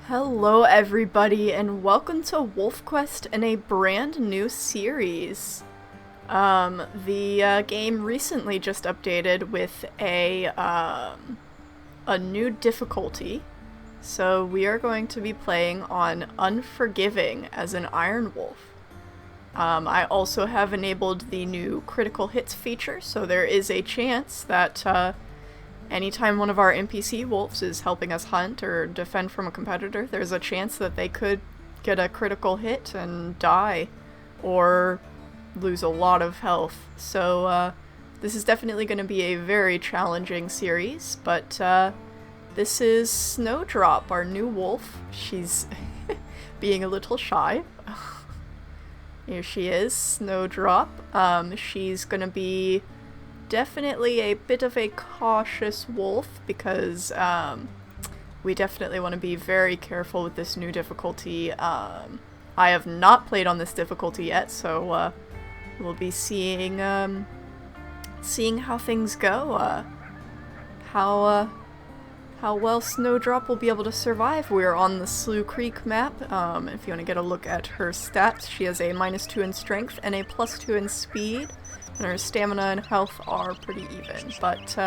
Hello everybody and welcome to WolfQuest in a brand new series. The game recently just updated with a new difficulty. So we are going to be playing on Unforgiving as an Iron Wolf. I also have enabled the new critical hits feature, so there is a chance that anytime one of our NPC wolves is helping us hunt or defend from a competitor, there's a chance that they could get a critical hit and die, or lose a lot of health. So this is definitely going to be a very challenging series, but this is Snowdrop, our new wolf. She's being a little shy. Here she is, Snowdrop. She's going to be definitely a bit of a cautious wolf because we definitely want to be very careful with this new difficulty. I have not played on this difficulty yet, so we'll be seeing how things go. How well Snowdrop will be able to survive. We're on the Slough Creek map. If you want to get a look at her stats, she has a -2 in strength and a +2 in speed. And her stamina and health are pretty even, but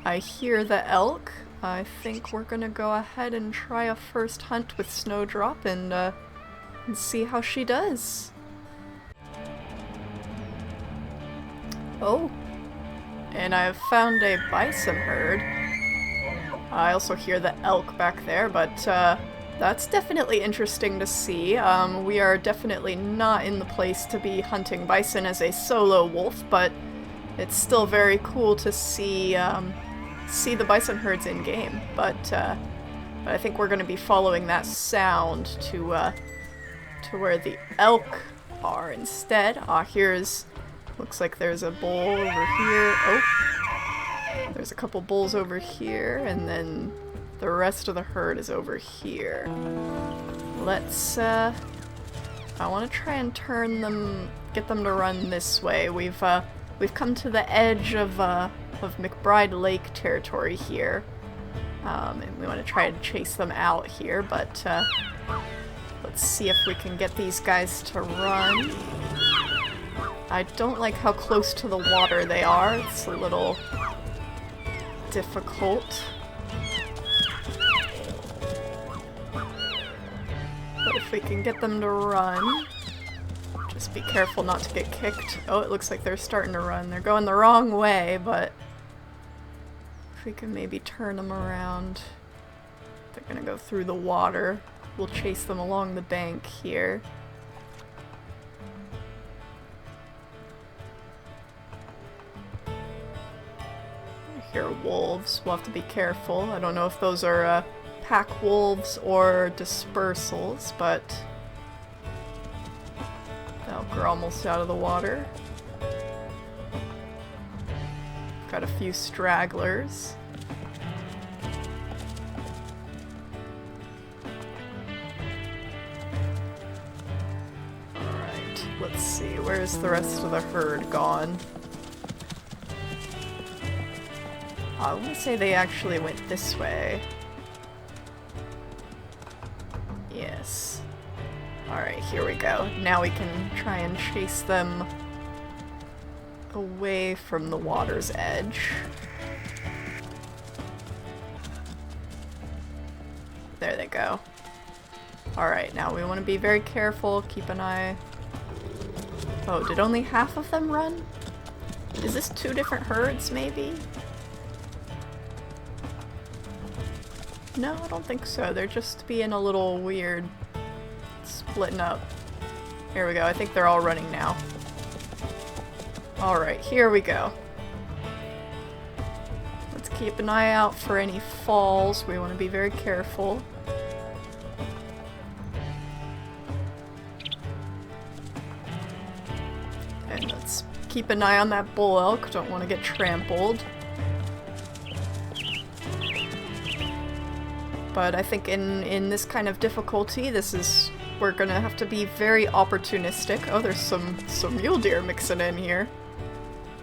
I hear the elk. I think we're gonna go ahead and try a first hunt with Snowdrop and see how she does. Oh, and I've found a bison herd. I also hear the elk back there, but that's definitely interesting to see. We are definitely not in the place to be hunting bison as a solo wolf, but it's still very cool to see the bison herds in game. But I think we're going to be following that sound to where the elk are instead. Looks like there's a bull over here. Oh, there's a couple bulls over here, and then the rest of the herd is over here. Let's, I want to try and get them to run this way. We've come to the edge of McBride Lake territory here. And we want to try to chase them out here, but, let's see if we can get these guys to run. I don't like how close to the water they are. It's a little difficult. But if we can get them to run, just be careful not to get kicked. Oh, it looks like they're starting to run. They're going the wrong way, but if we can maybe turn them around. They're gonna go through the water. We'll chase them along the bank here. I hear wolves. We'll have to be careful. I don't know if those are pack wolves or dispersals, but they're almost out of the water. Got a few stragglers. Alright, let's see, where's the rest of the herd gone? I want to say they actually went this way. Yes. Alright, here we go. Now we can try and chase them away from the water's edge. There they go. Alright, now we want to be very careful, keep an eye. Oh, did only half of them run? Is this 2 different herds, maybe? No, I don't think so. They're just being a little weird. Splitting up. Here we go. I think they're all running now. Alright, here we go. Let's keep an eye out for any falls. We want to be very careful. And let's keep an eye on that bull elk. Don't want to get trampled. But I think in this kind of difficulty, we're gonna have to be very opportunistic. Oh, there's some mule deer mixing in here.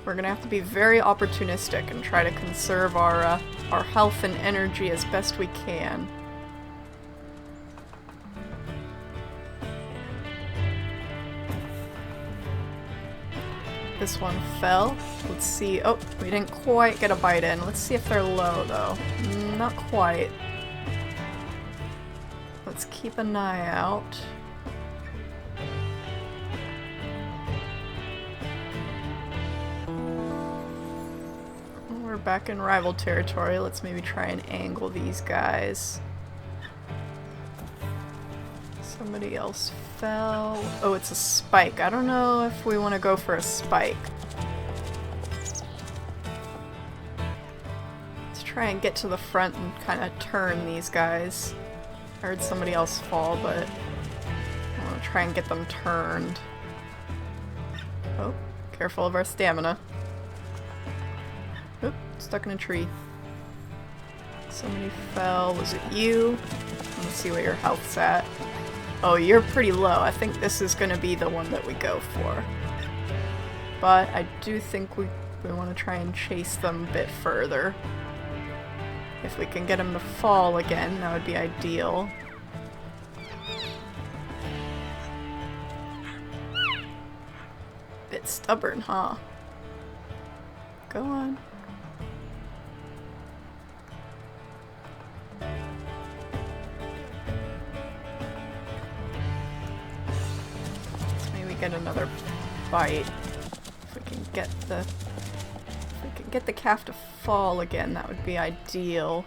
We're gonna have to be very opportunistic and try to conserve our health and energy as best we can. This one fell. Let's see. Oh, we didn't quite get a bite in. Let's see if they're low, though. Not quite. Let's keep an eye out. We're back in rival territory. Let's maybe try and angle these guys. Somebody else fell. Oh, it's a spike. I don't know if we want to go for a spike. Let's try and get to the front and kind of turn these guys. I heard somebody else fall, but I want to try and get them turned. Oh, careful of our stamina. Oop, stuck in a tree. Somebody fell. Was it you? Let's see what your health's at. Oh, you're pretty low. I think this is going to be the one that we go for. But I do think we want to try and chase them a bit further. If we can get them to fall again, that would be ideal. Bit stubborn, huh? Go on. Get another bite. If we can get the calf to fall again, that would be ideal.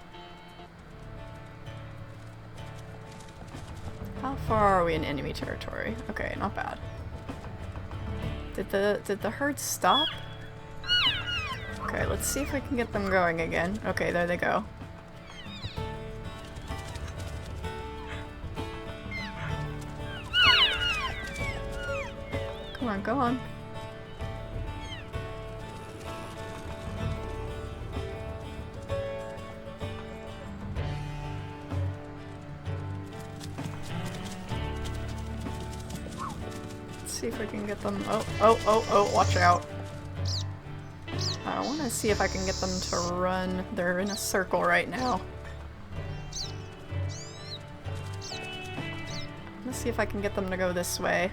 How far are we in enemy territory? Okay, not bad. Did the herd stop? Okay, let's see if we can get them going again. Okay, there they go. Come on, go on. Let's see if we can get them. Oh, watch out. I want to see if I can get them to run. They're in a circle right now. Let's see if I can get them to go this way.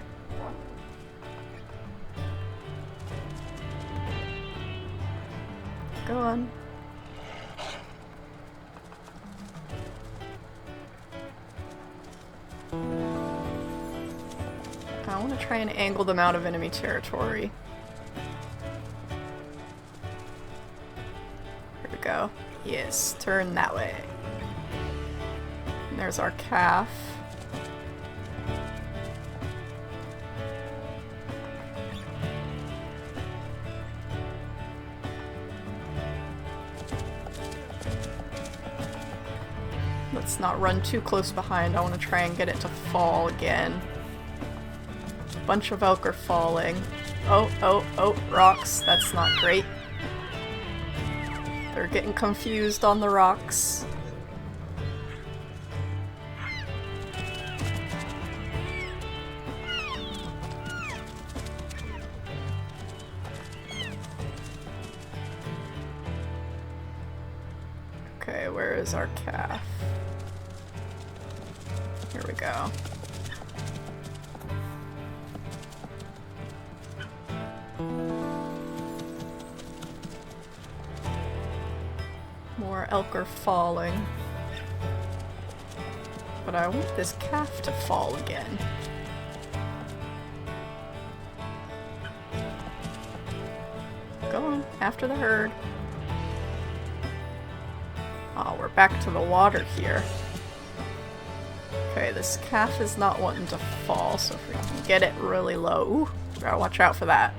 Go on. I want to try and angle them out of enemy territory. Here we go. Yes, turn that way. And there's our calf. Let's not run too close behind. I want to try and get it to fall again. A bunch of elk are falling. Oh, rocks. That's not great. They're getting confused on the rocks. Okay, where is our calf? Here we go. More elk are falling. But I want this calf to fall again. Go on, after the herd. Oh, we're back to the water here. Okay, this calf is not wanting to fall, so if we can get it really low... Ooh, gotta watch out for that.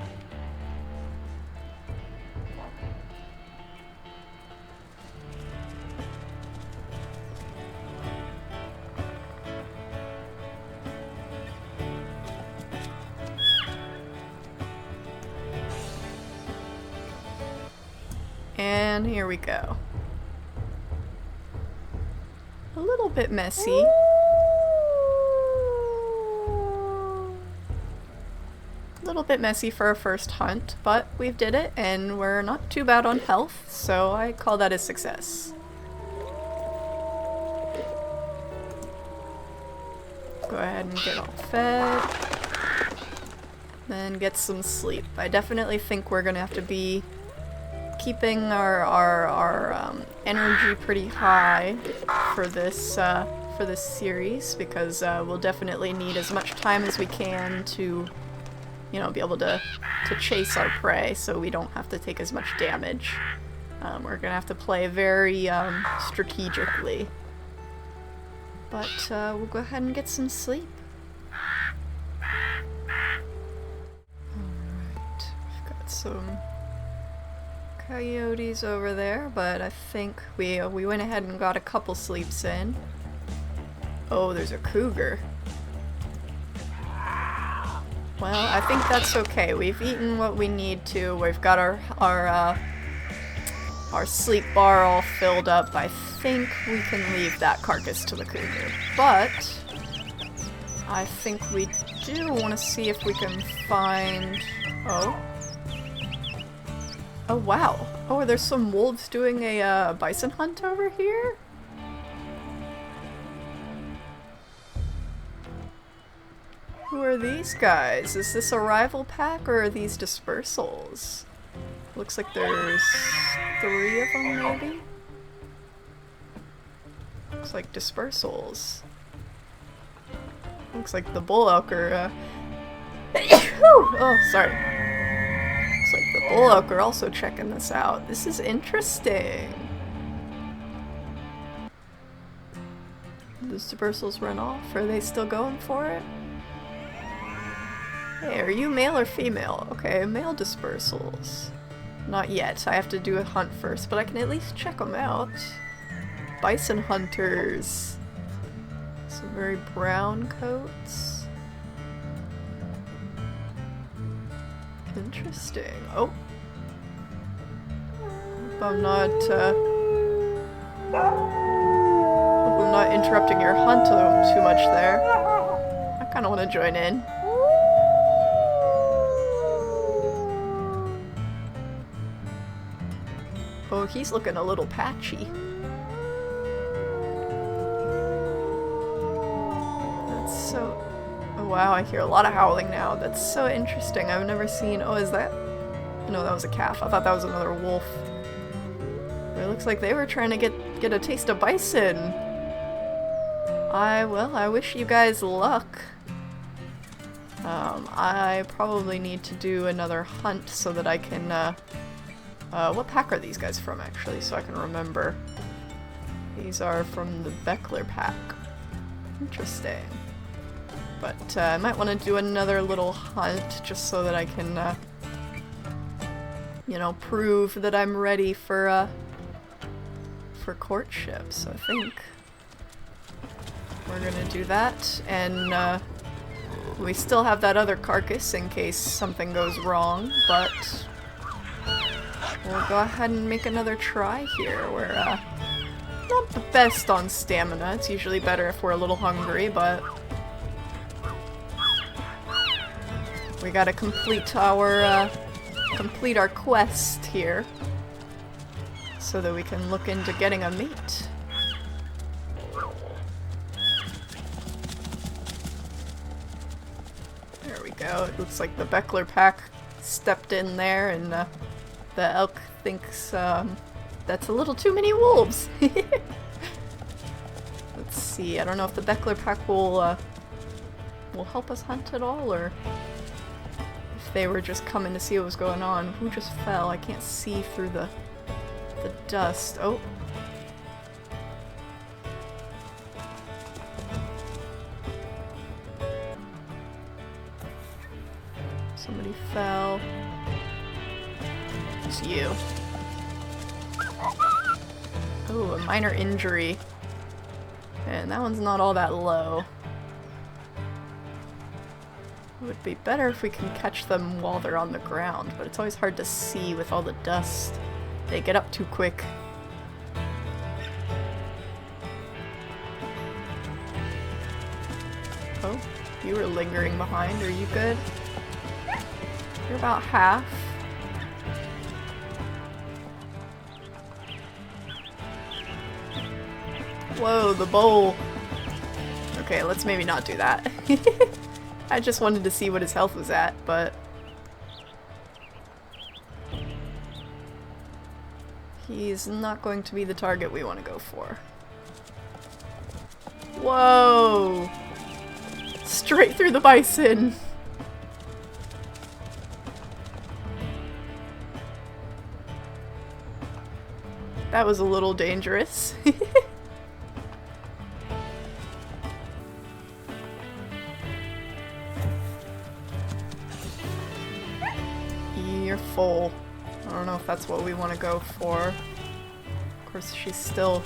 And here we go. A little bit messy. A little bit messy for our first hunt, but we've did it and we're not too bad on health, so I call that a success. Go ahead and get all fed. then get some sleep. I definitely think we're gonna have to be keeping our energy pretty high for this series, because we'll definitely need as much time as we can to, you know, be able to chase our prey, so we don't have to take as much damage. We're gonna have to play very strategically. But we'll go ahead and get some sleep. Alright, we've got some coyotes over there, but I think we went ahead and got a couple sleeps in. Oh, there's a cougar. Well, I think that's okay. We've eaten what we need to. We've got our sleep bar all filled up. I think we can leave that carcass to the cougar. But I think we do want to see if we can find... Oh. Oh, wow. Oh, there's some wolves doing a bison hunt over here? Who are these guys? Is this a rival pack or are these dispersals? Looks like there's 3 of them, maybe? Looks like dispersals. Looks like the bull elk are, oh, sorry. Looks like the bull elk are also checking this out. This is interesting. The dispersals run off? Are they still going for it? Hey, are you male or female? Okay, male dispersals. Not yet. I have to do a hunt first, but I can at least check them out. Bison hunters. Some very brown coats. Interesting. Oh. Hope I'm not, hope I'm not interrupting your hunt too much there. I kinda wanna join in. Oh, he's looking a little patchy. That's so... Oh wow, I hear a lot of howling now. That's so interesting. I've never seen... Oh, is that... No, that was a calf. I thought that was another wolf. It looks like they were trying to get a taste of bison. Well, I wish you guys luck. I probably need to do another hunt so that I can, what pack are these guys from, actually, so I can remember? These are from the Beckler pack. Interesting. But I might want to do another little hunt just so that I can, you know, prove that I'm ready for courtship. So I think we're gonna do that, and we still have that other carcass in case something goes wrong, but we'll go ahead and make another try here. We're not the best on stamina. It's usually better if we're a little hungry, but we gotta complete our quest here so that we can look into getting a mate. There we go. It looks like the Beckler pack stepped in there, and the elk thinks that's a little too many wolves. Let's see. I don't know if the Beckler pack will help us hunt at all, or if they were just coming to see what was going on. Who just fell? I can't see through the dust. Oh. Somebody fell. It's you. Oh, a minor injury. And that one's not all that low. It would be better if we can catch them while they're on the ground, but it's always hard to see with all the dust. They get up too quick. Oh, you were lingering behind. Are you good? You're about half. Whoa, the bowl. Okay, let's maybe not do that. I just wanted to see what his health was at, but... he's not going to be the target we want to go for. Whoa! Straight through the bison! That was a little dangerous. You're full. I don't know if that's what we want to go for. Of course, she's still...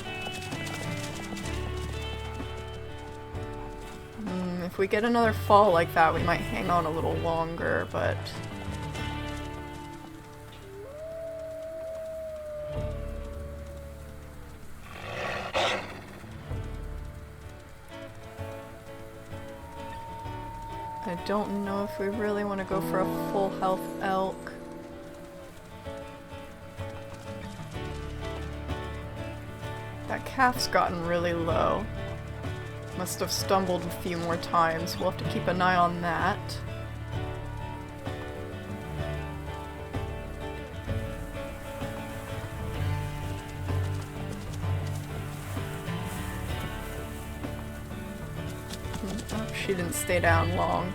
if we get another fall like that, we might hang on a little longer, but... I don't know if we really want to go for a full health elk. That calf's gotten really low. Must have stumbled a few more times. We'll have to keep an eye on that. Oh, she didn't stay down long.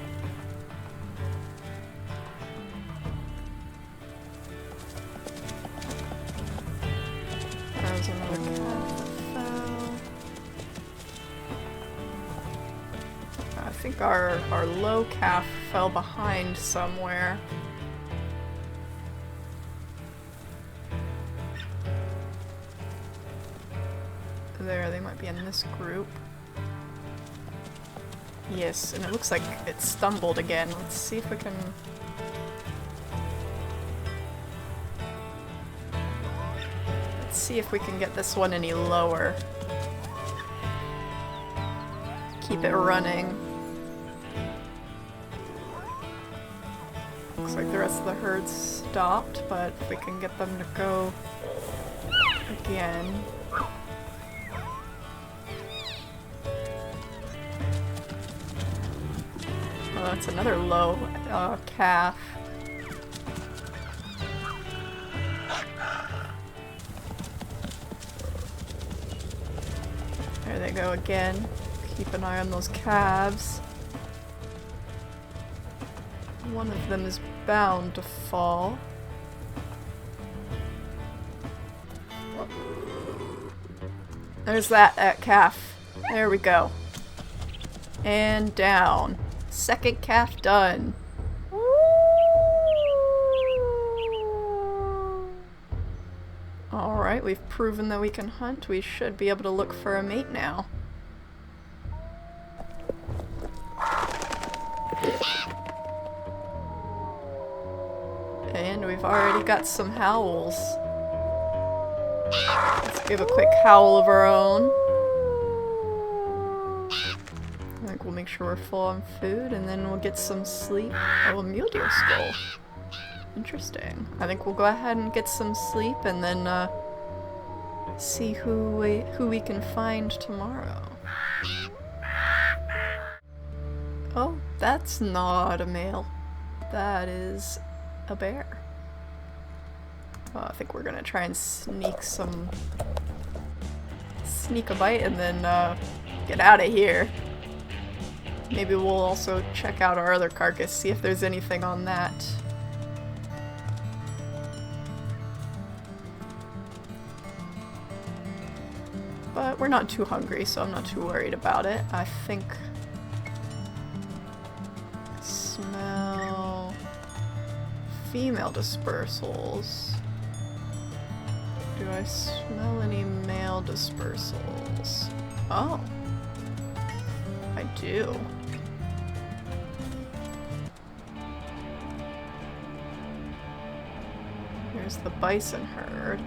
That was another calf that fell. I think our low calf fell behind somewhere. There, they might be in this group. Yes, and it looks like it stumbled again. Let's see if we can... let's see if we can get this one any lower. Keep it running. Looks like the rest of the herd stopped, but if we can get them to go again. Oh, that's another low calf. There they go again. Keep an eye on those calves. One of them is bound to fall. There's that calf. There we go. And down. Second calf done. Alright, we've proven that we can hunt. We should be able to look for a mate now. And we've already got some howls. Let's give a quick howl of our own. I think we'll make sure we're full on food, and then we'll get some sleep. Oh, a mule deer skull. Interesting. I think we'll go ahead and get some sleep, and then see who we can find tomorrow. Oh, that's not a male. That is a bear. I think we're gonna try and sneak a bite and then get out of here. Maybe we'll also check out our other carcass, see if there's anything on that. But we're not too hungry, so I'm not too worried about it. I think... I smell... female dispersals. Do I smell any male dispersals? Oh. I do. Here's the bison herd.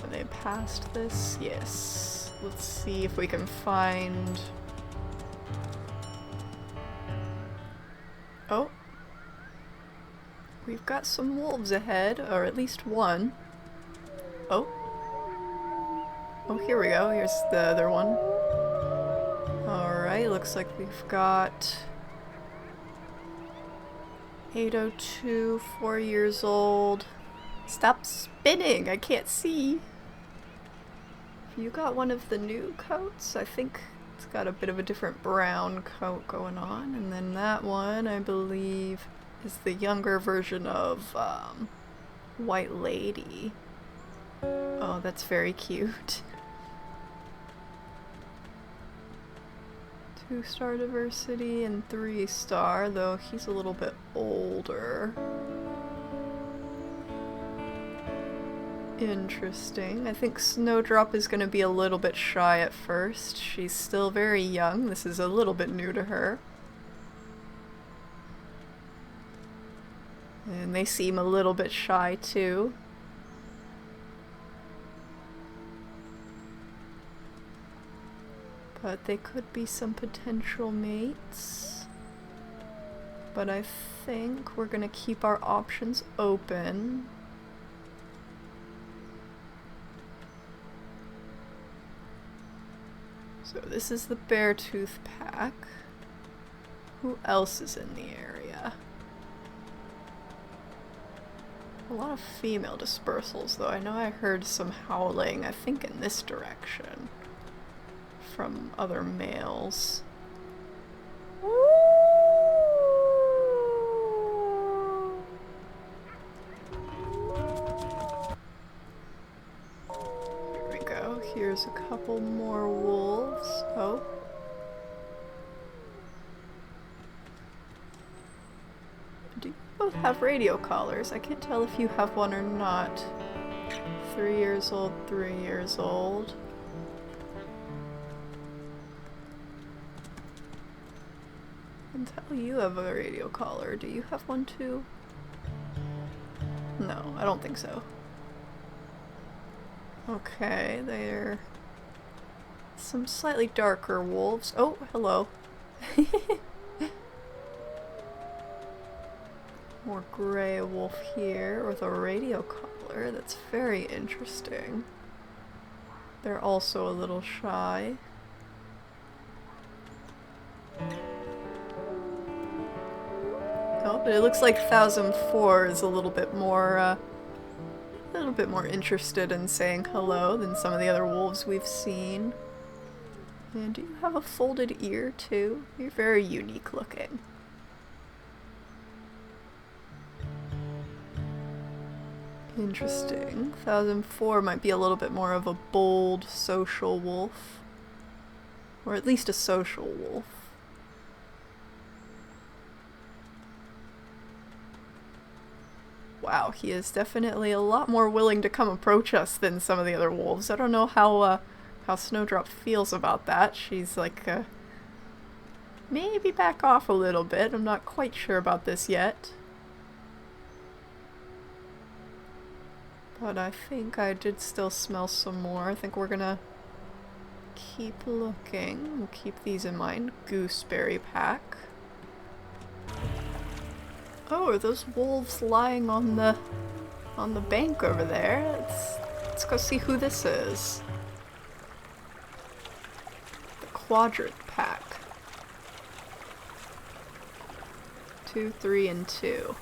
Are they past this? Yes. Let's see if we can find... Oh. We've got some wolves ahead, or at least one. Oh. Oh, here we go. Here's the other one. Alright, looks like we've got 802, 4 years old. Stop spinning! I can't see! You got one of the new coats? I think it's got a bit of a different brown coat going on. And then that one, I believe, is the younger version of White Lady. Oh, that's very cute. 2-star diversity and 3-star, though he's a little bit older. Interesting. I think Snowdrop is going to be a little bit shy at first. She's still very young. This is a little bit new to her. And they seem a little bit shy too. But they could be some potential mates. But I think we're gonna keep our options open. So this is the Beartooth pack. Who else is in the area? A lot of female dispersals, though. I know I heard some howling, I think in this direction, from other males. Here we go. Here's a couple more wolves. Oh. Do you both have radio collars? I can't tell if you have one or not. 3 years old, 3 years old. Until you have a radio collar. Do you have one too? No, I don't think so. Okay, they're some slightly darker wolves. Oh, hello. More gray wolf here with a radio collar. That's very interesting. They're also a little shy. Oh, but it looks like 1004 is a little bit more interested in saying hello than some of the other wolves we've seen. And do you have a folded ear too? You're very unique looking. Interesting. 1004 might be a little bit more of a bold social wolf. Or at least a social wolf. Wow, he is definitely a lot more willing to come approach us than some of the other wolves. I don't know how Snowdrop feels about that. She's like, maybe back off a little bit. I'm not quite sure about this yet. But I think I did still smell some more. I think we're gonna keep looking. We'll keep these in mind. Gooseberry pack. Oh, are those wolves lying on the bank over there? Let's go see who this is. The quadrant pack. 2, 3, and 2.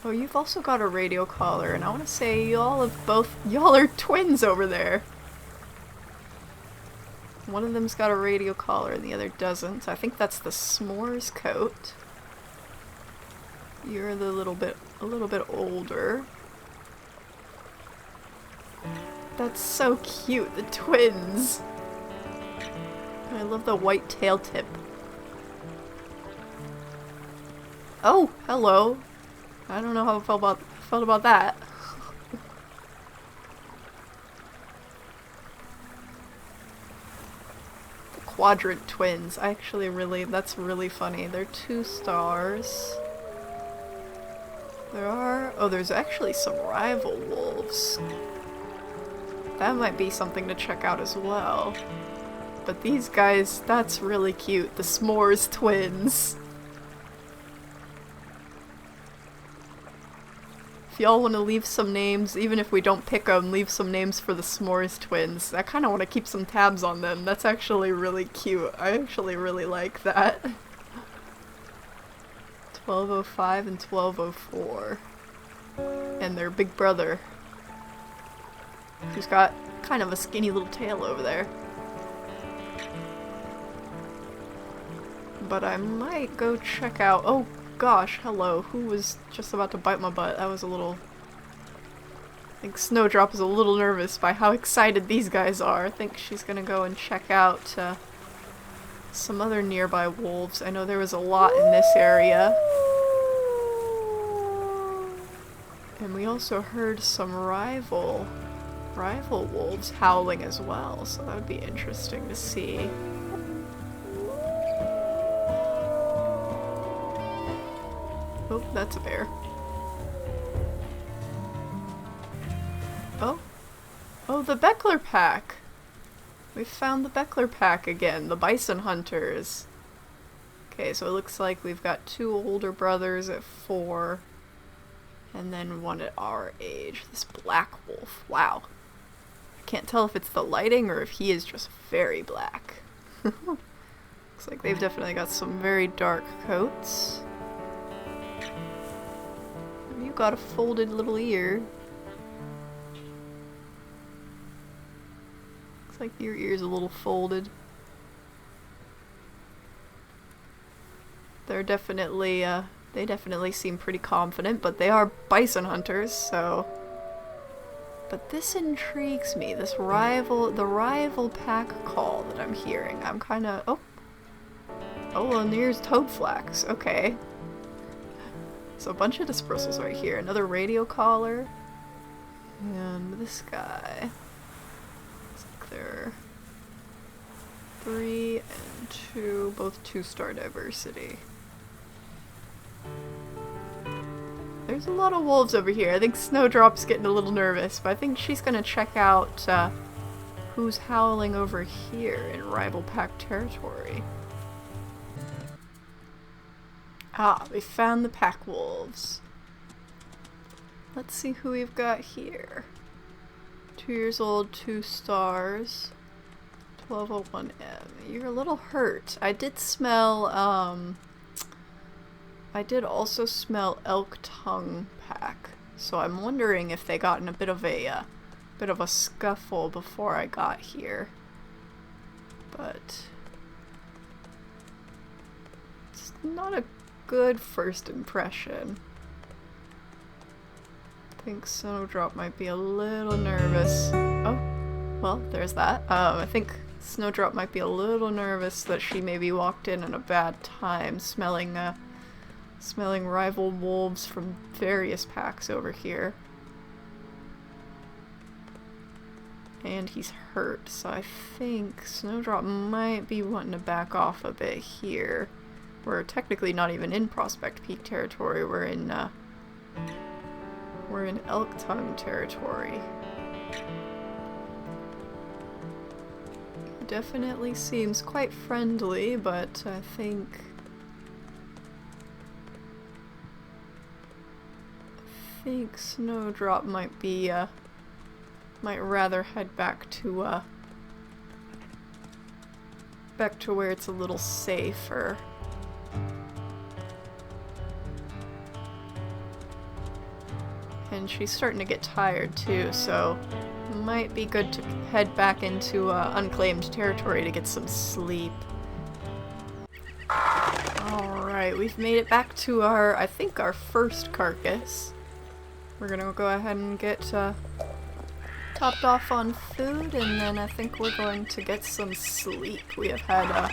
Oh, you've also got a radio collar, and I want to say y'all are twins over there. One of them's got a radio collar and the other doesn't. I think that's the s'mores coat. You're a little bit older. That's so cute, the twins. I love the white tail tip. Oh, hello. I don't know how I felt about that. The quadrant twins. That's really funny. They're 2 stars. There's actually some rival wolves. That might be something to check out as well. But these guys, that's really cute. The s'mores twins. If y'all want to leave some names, even if we don't pick them, leave some names for the S'mores twins. I kind of want to keep some tabs on them. That's actually really cute. I actually really like that. 1205 and 1204. And their big brother, who's got kind of a skinny little tail over there. But I might go check out— oh gosh, hello, who was just about to bite my butt? That was a little— I think Snowdrop is a little nervous by how excited these guys are. I think she's gonna go and check out some other nearby wolves. I know there was a lot in this area. And we also heard some rival wolves howling as well, so that would be interesting to see. Oh, that's a bear. Oh. Oh, the Beckler pack! We found the Beckler pack again, the bison hunters. Okay, so it looks like we've got 2 older brothers at 4, and then 1 at our age. This black wolf, wow. I can't tell if it's the lighting or if he is just very black. Looks like they've definitely got some very dark coats. You got a folded little ear. Looks like your ear's a little folded. They're definitely, they definitely seem pretty confident, but they are bison hunters, so... But this intrigues me, the rival pack call that I'm hearing. I'm kinda— oh! Oh, and there's toadflax, okay. So a bunch of dispersals right here. Another radio collar. And this guy. Looks like they're 3 and 2, both 2-star diversity. There's a lot of wolves over here. I think Snowdrop's getting a little nervous, but I think she's gonna check out who's howling over here in rival pack territory. Ah, we found the pack wolves. Let's see who we've got here. 2 years old, 2 stars. 1201M. You're a little hurt. I did smell, I did also smell elk tongue pack. So I'm wondering if they got in a bit of a scuffle before I got here. But it's not a good first impression. I think Snowdrop might be a little nervous. Oh, well, there's that. I think Snowdrop might be a little nervous that she maybe walked in at a bad time, smelling rival wolves from various packs over here. And he's hurt, so I think Snowdrop might be wanting to back off a bit here. We're technically not even in Prospect Peak territory, we're in Elk Tongue territory. Definitely seems quite friendly, but I think Snowdrop might be, might rather head back to where it's a little safer. And she's starting to get tired too, so might be good to head back into unclaimed territory to get some sleep. Alright, we've made it back to our, I think, our first carcass. We're gonna go ahead and get topped off on food, and then I think we're going to get some sleep. We have had, I'm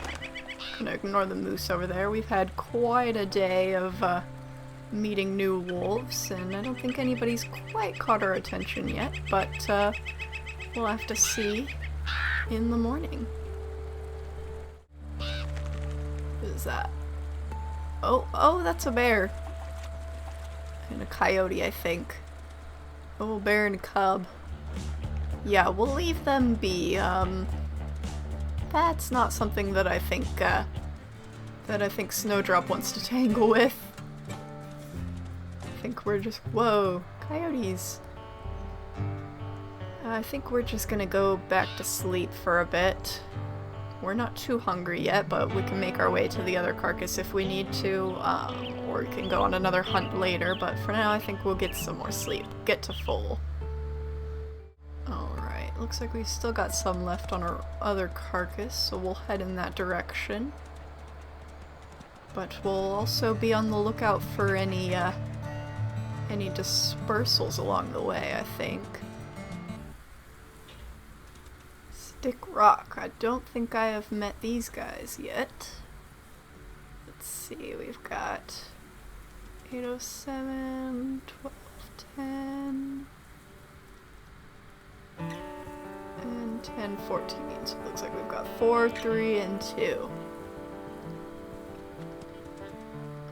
gonna ignore the moose over there, we've had quite a day of meeting new wolves, and I don't think anybody's quite caught our attention yet, but we'll have to see in the morning. What is that? Oh, that's a bear. And a coyote, I think. Oh, bear and a cub. Yeah, we'll leave them be. That's not something that I think Snowdrop wants to tangle with. I think we're just— whoa, coyotes. I think we're just gonna go back to sleep for a bit. We're not too hungry yet, but we can make our way to the other carcass if we need to, or we can go on another hunt later, but for now I think we'll get some more sleep. Get to full. Alright, looks like we've still got some left on our other carcass, so we'll head in that direction. But we'll also be on the lookout for any dispersals along the way, I think. Stick rock. I don't think I have met these guys yet. Let's see, we've got 807, 1210, and 1014. So it looks like we've got 4, 3, and 2.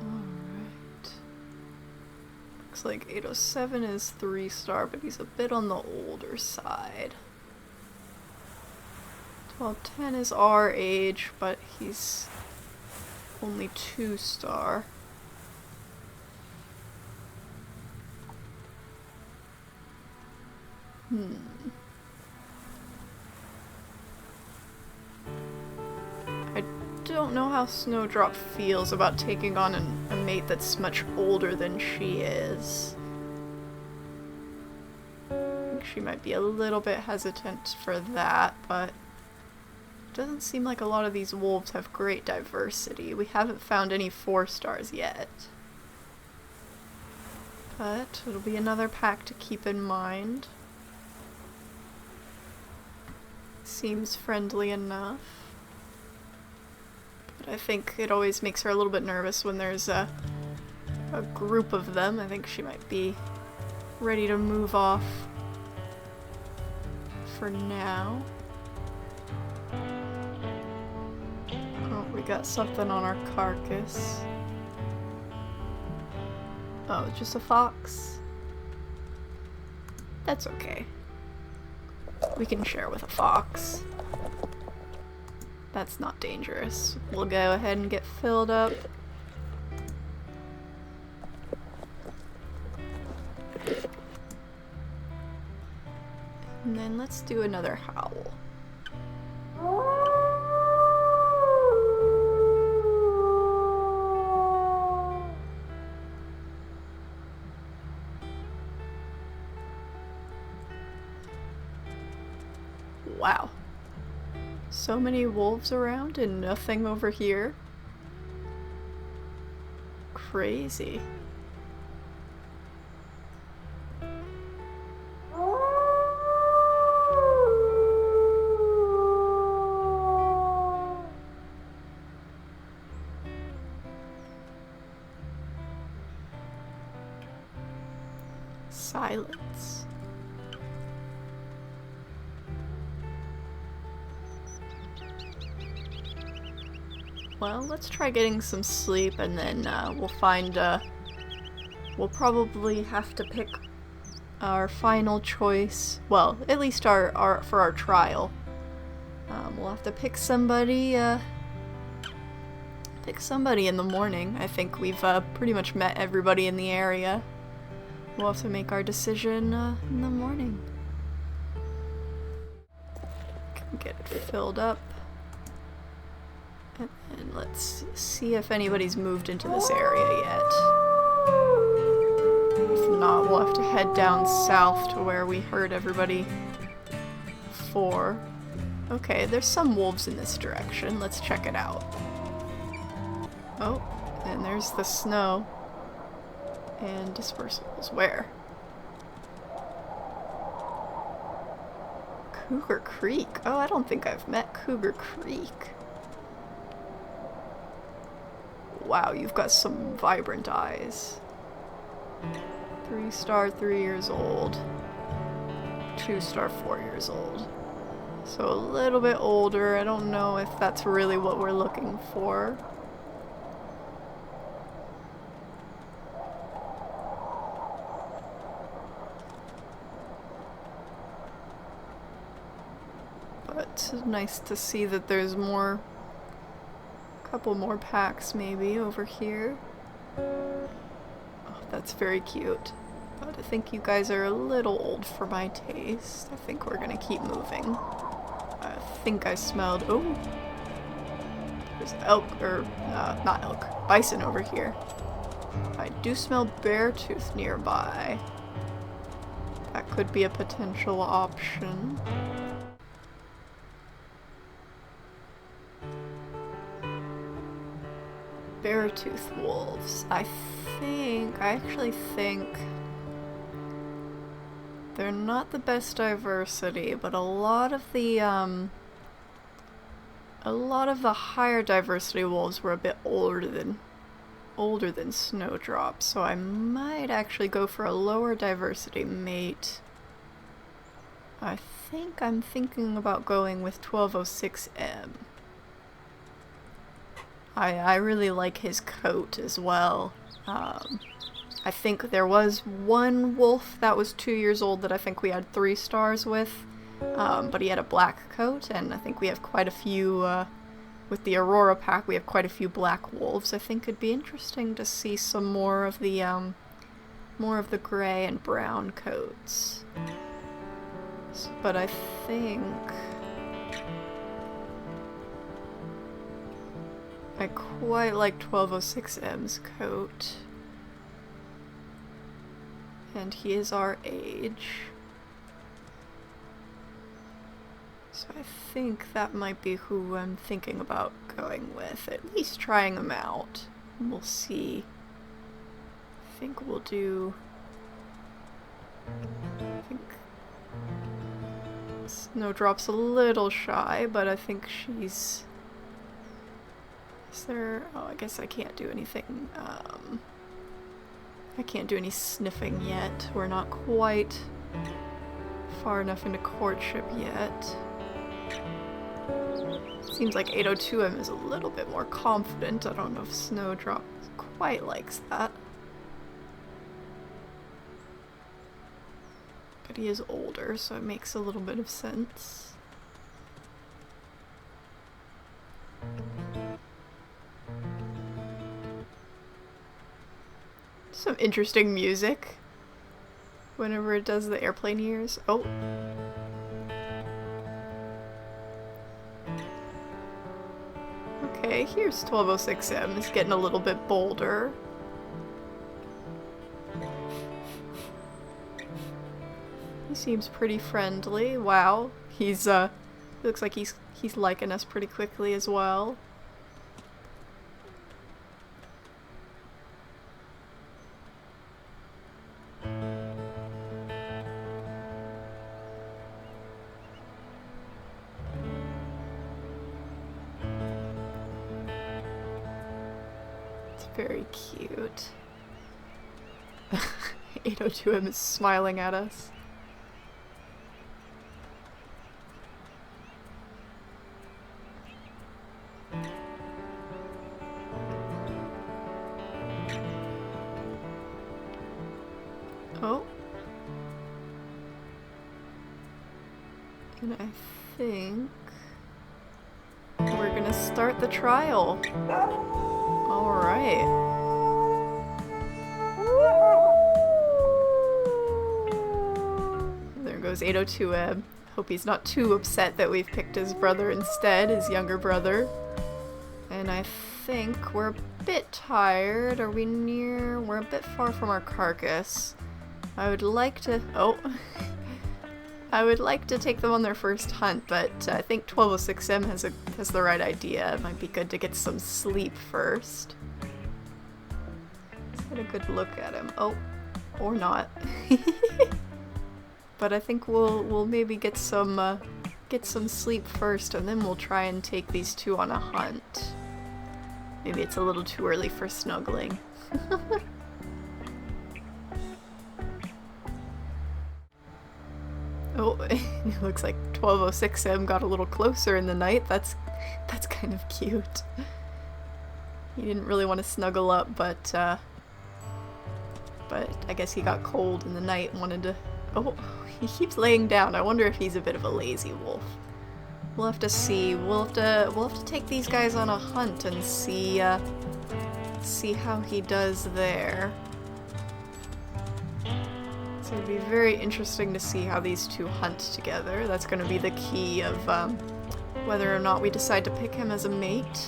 Alright. Looks like 807 is 3-star, but he's a bit on the older side. 1210 is our age, but he's only 2-star. I don't know how Snowdrop feels about taking on a mate that's much older than she is. I think she might be a little bit hesitant for that, but doesn't seem like a lot of these wolves have great diversity. We haven't found any 4-stars yet. But it'll be another pack to keep in mind. Seems friendly enough. But I think it always makes her a little bit nervous when there's a group of them. I think she might be ready to move off for now. We got something on our carcass. Oh, it's just a fox? That's okay. We can share with a fox. That's not dangerous. We'll go ahead and get filled up. And then let's do another howl. Wow. So many wolves around and nothing over here. Crazy. Silence. Well, let's try getting some sleep and then we'll find, we'll probably have to pick our final choice. Well, at least for our trial. We'll have to pick somebody in the morning. I think we've pretty much met everybody in the area. We'll have to make our decision in the morning. Can get it filled up. And let's see if anybody's moved into this area yet. If not, we'll have to head down south to where we heard everybody before. Okay, there's some wolves in this direction. Let's check it out. Oh, and there's the snow. And dispersals. Where? Cougar Creek. Oh, I don't think I've met Cougar Creek. Wow, you've got some vibrant eyes. 3-star, 3 years old. 2-star, 4 years old. So a little bit older. I don't know if that's really what we're looking for. But it's nice to see that there's more. Couple more packs maybe over here. Oh, that's very cute. But I think you guys are a little old for my taste. I think we're gonna keep moving. I think I smelled... Oh! There's elk, or not elk, bison over here. I do smell bear tooth nearby. That could be a potential option. Beartooth wolves. I actually think they're not the best diversity, but a lot of the higher diversity wolves were a bit older than Snowdrop, so I might actually go for a lower diversity mate. I think I'm thinking about going with 1206M. I really like his coat as well. I think there was one wolf that was 2 years old that I think we had 3 stars with, but he had a black coat, and I think we have quite a few, with the Aurora pack, we have quite a few black wolves. I think it'd be interesting to see some more of the gray and brown coats. But I think I quite like 1206M's coat. And he is our age. So I think that might be who I'm thinking about going with, at least trying him out. We'll see. I think we'll do... I think Snowdrop's a little shy, but I think she's... Is there... Oh, I guess I can't do anything. I can't do any sniffing yet. We're not quite far enough into courtship yet. Seems like 802M is a little bit more confident. I don't know if Snowdrop quite likes that. But he is older, so it makes a little bit of sense. Some interesting music whenever it does the airplane ears. Oh. Okay, here's 1206M. It's getting a little bit bolder. He seems pretty friendly. Wow. He's looks like he's liking us pretty quickly as well. Very cute. 802M is smiling at us. Oh. And I think we're gonna start the trial. Alright. There goes 802M. Hope he's not too upset that we've picked his brother instead, his younger brother. And I think we're a bit tired. Are we near? We're a bit far from our carcass. I would like to... Oh. I would like to take them on their first hunt, but I think 1206M has the right idea. It might be good to get some sleep first. Let's get a good look at him. Oh, or not. But I think we'll maybe get some sleep first, and then we'll try and take these two on a hunt. Maybe it's a little too early for snuggling. Oh, it looks like 1206M got a little closer in the night. That's kind of cute. He didn't really want to snuggle up, but I guess he got cold in the night and wanted to... Oh, he keeps laying down. I wonder if he's a bit of a lazy wolf. We'll have to see. We'll have to take these guys on a hunt and see how he does there. So it'd be very interesting to see how these two hunt together. That's going to be the key of whether or not we decide to pick him as a mate.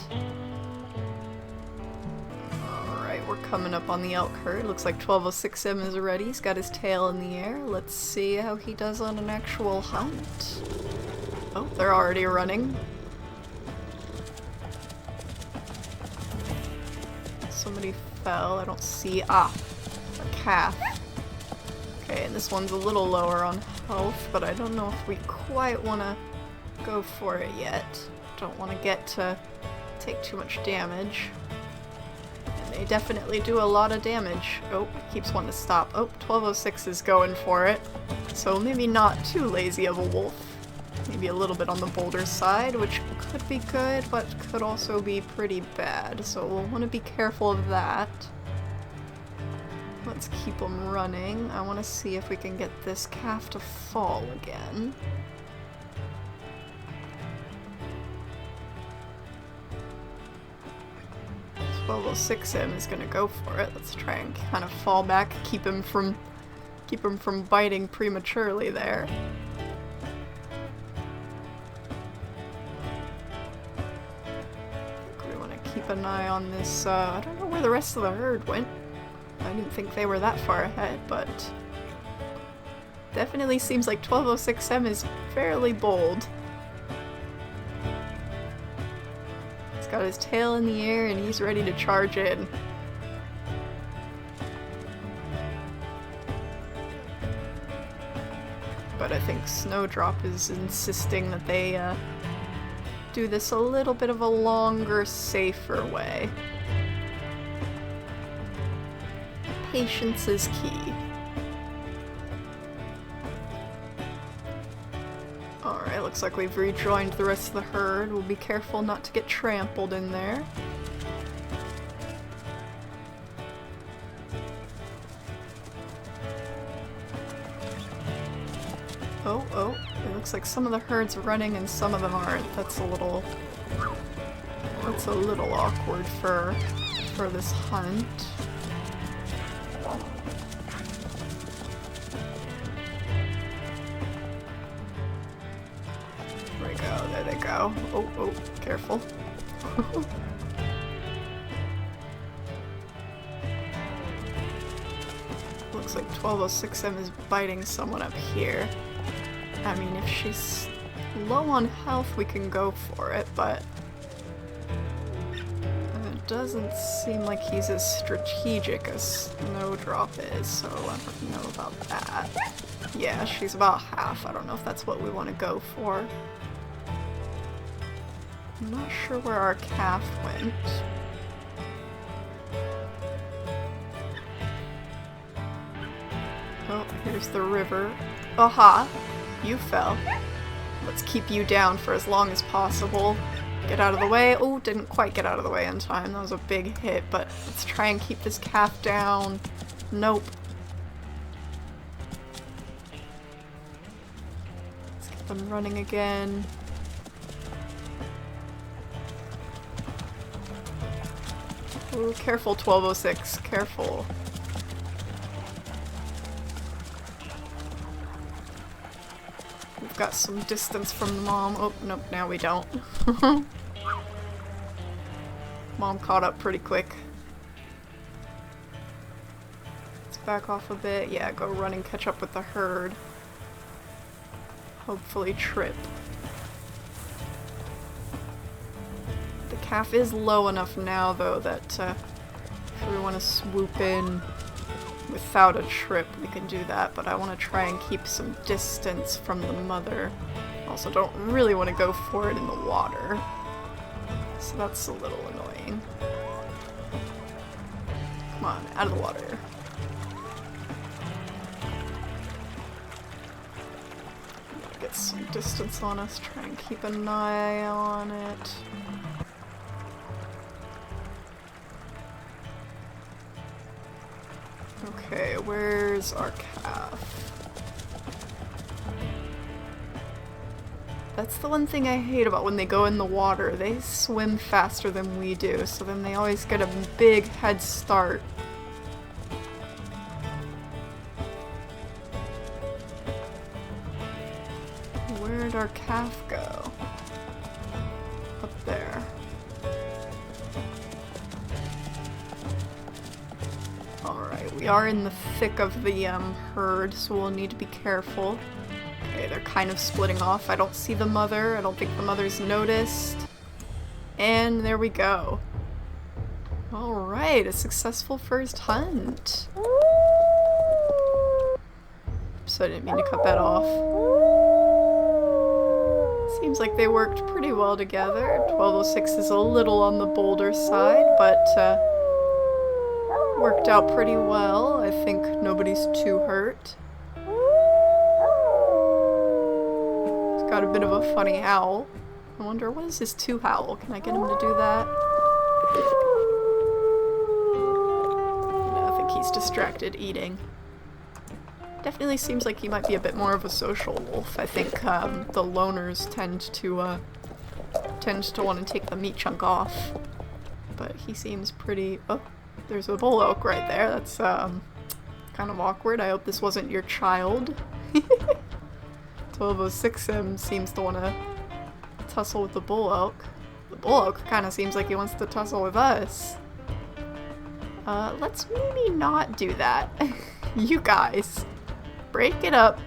Alright, we're coming up on the elk herd. Looks like 1206M is ready. He's got his tail in the air. Let's see how he does on an actual hunt. Oh, they're already running. Somebody fell. I don't see. Ah, a calf. Okay, and this one's a little lower on health, but I don't know if we quite want to go for it yet. Don't want to get to take too much damage. And they definitely do a lot of damage. Oh, it keeps wanting to stop. Oh, 1206 is going for it. So maybe not too lazy of a wolf. Maybe a little bit on the bolder side, which could be good, but could also be pretty bad. So we'll want to be careful of that. Let's keep them running. I want to see if we can get this calf to fall again. Well, 6M is gonna go for it. Let's try and kind of fall back, keep him from biting prematurely there. I think we want to keep an eye on this. I don't know where the rest of the herd went. I didn't think they were that far ahead, but definitely seems like 1206M is fairly bold. He's got his tail in the air and he's ready to charge in. But I think Snowdrop is insisting that they do this a little bit of a longer, safer way. Patience is key. Alright, looks like we've rejoined the rest of the herd. We'll be careful not to get trampled in there. Oh, it looks like some of the herd's running and some of them aren't. That's a little awkward for this hunt. There they go. Oh, careful. Looks like 1206M is biting someone up here. I mean, if she's low on health, we can go for it, but it doesn't seem like he's as strategic as Snowdrop is, so I don't know about that. Yeah, she's about half. I don't know if that's what we want to go for. I'm not sure where our calf went. Oh, here's the river. Aha! You fell. Let's keep you down for as long as possible. Get out of the way. Oh, didn't quite get out of the way in time. That was a big hit, but let's try and keep this calf down. Nope. Let's get them running again. Ooh, careful, 1206. Careful. We've got some distance from Mom. Oh, nope, now we don't. Mom caught up pretty quick. Let's back off a bit. Yeah, go run and catch up with the herd. Hopefully trip. The calf is low enough now, though, that if we want to swoop in without a trip, we can do that, but I want to try and keep some distance from the mother. Also, don't really want to go for it in the water, so that's a little annoying. Come on, out of the water. Get some distance on us, try and keep an eye on it. Okay, where's our calf? That's the one thing I hate about when they go in the water. They swim faster than we do, so then they always get a big head start. our calf go? Up there. Alright, we are in the thick of the herd, so we'll need to be careful. Okay, they're kind of splitting off. I don't see the mother. I don't think the mother's noticed. And there we go. Alright, a successful first hunt. Oops, I didn't mean to cut that off. Seems like they worked pretty well together. 1206 is a little on the bolder side, but worked out pretty well. I think nobody's too hurt. He's got a bit of a funny howl. I wonder, what is his 2 howl? Can I get him to do that? No, I think he's distracted eating. Definitely seems like he might be a bit more of a social wolf. I think the loners tend to want to take the meat chunk off. But he seems pretty... Oh, there's a bull elk right there. That's kind of awkward. I hope this wasn't your child. 1206 seems to want to tussle with the bull elk. The bull elk kind of seems like he wants to tussle with us. Let's maybe not do that. You guys. Break it up.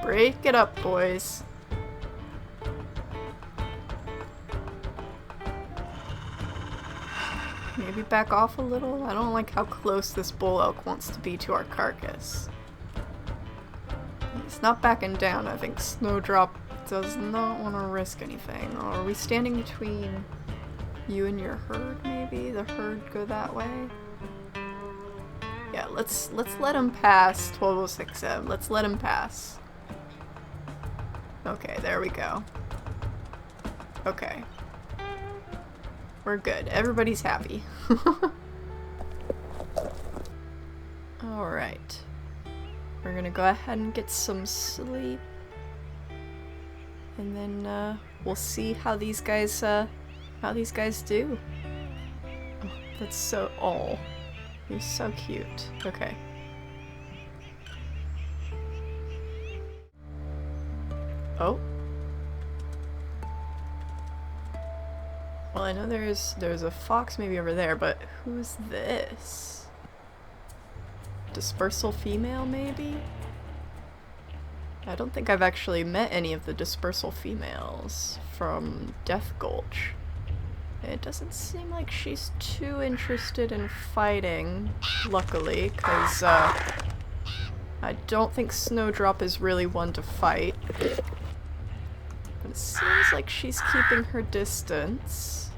Break it up, boys. Maybe back off a little? I don't like how close this bull elk wants to be to our carcass. He's not backing down. I think Snowdrop does not want to risk anything. Oh, are we standing between you and your herd, maybe? The herd go that way? Yeah, let's let him pass 1206M. Let's let him pass. Okay, there we go. Okay. We're good. Everybody's happy. Alright. We're gonna go ahead and get some sleep. And then we'll see how these guys do. Oh, that's so you're so cute. Okay. Oh. Well, I know there's a fox maybe over there, but who's this? Dispersal female, maybe? I don't think I've actually met any of the dispersal females from Death Gulch. It doesn't seem like she's too interested in fighting, luckily, because I don't think Snowdrop is really one to fight. But it seems like she's keeping her distance.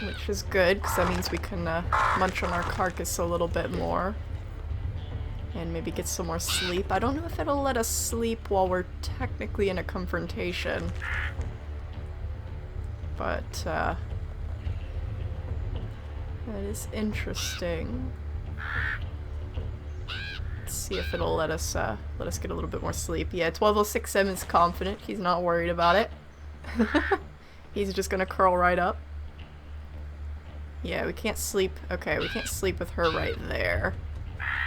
Which is good, because that means we can munch on our carcass a little bit more. And maybe get some more sleep. I don't know if it'll let us sleep while we're technically in a confrontation. But, that is interesting. Let's see if it'll let us get a little bit more sleep. Yeah, 1206M is confident. He's not worried about it. He's just gonna curl right up. Yeah, we can't sleep. Okay, we can't sleep with her right there.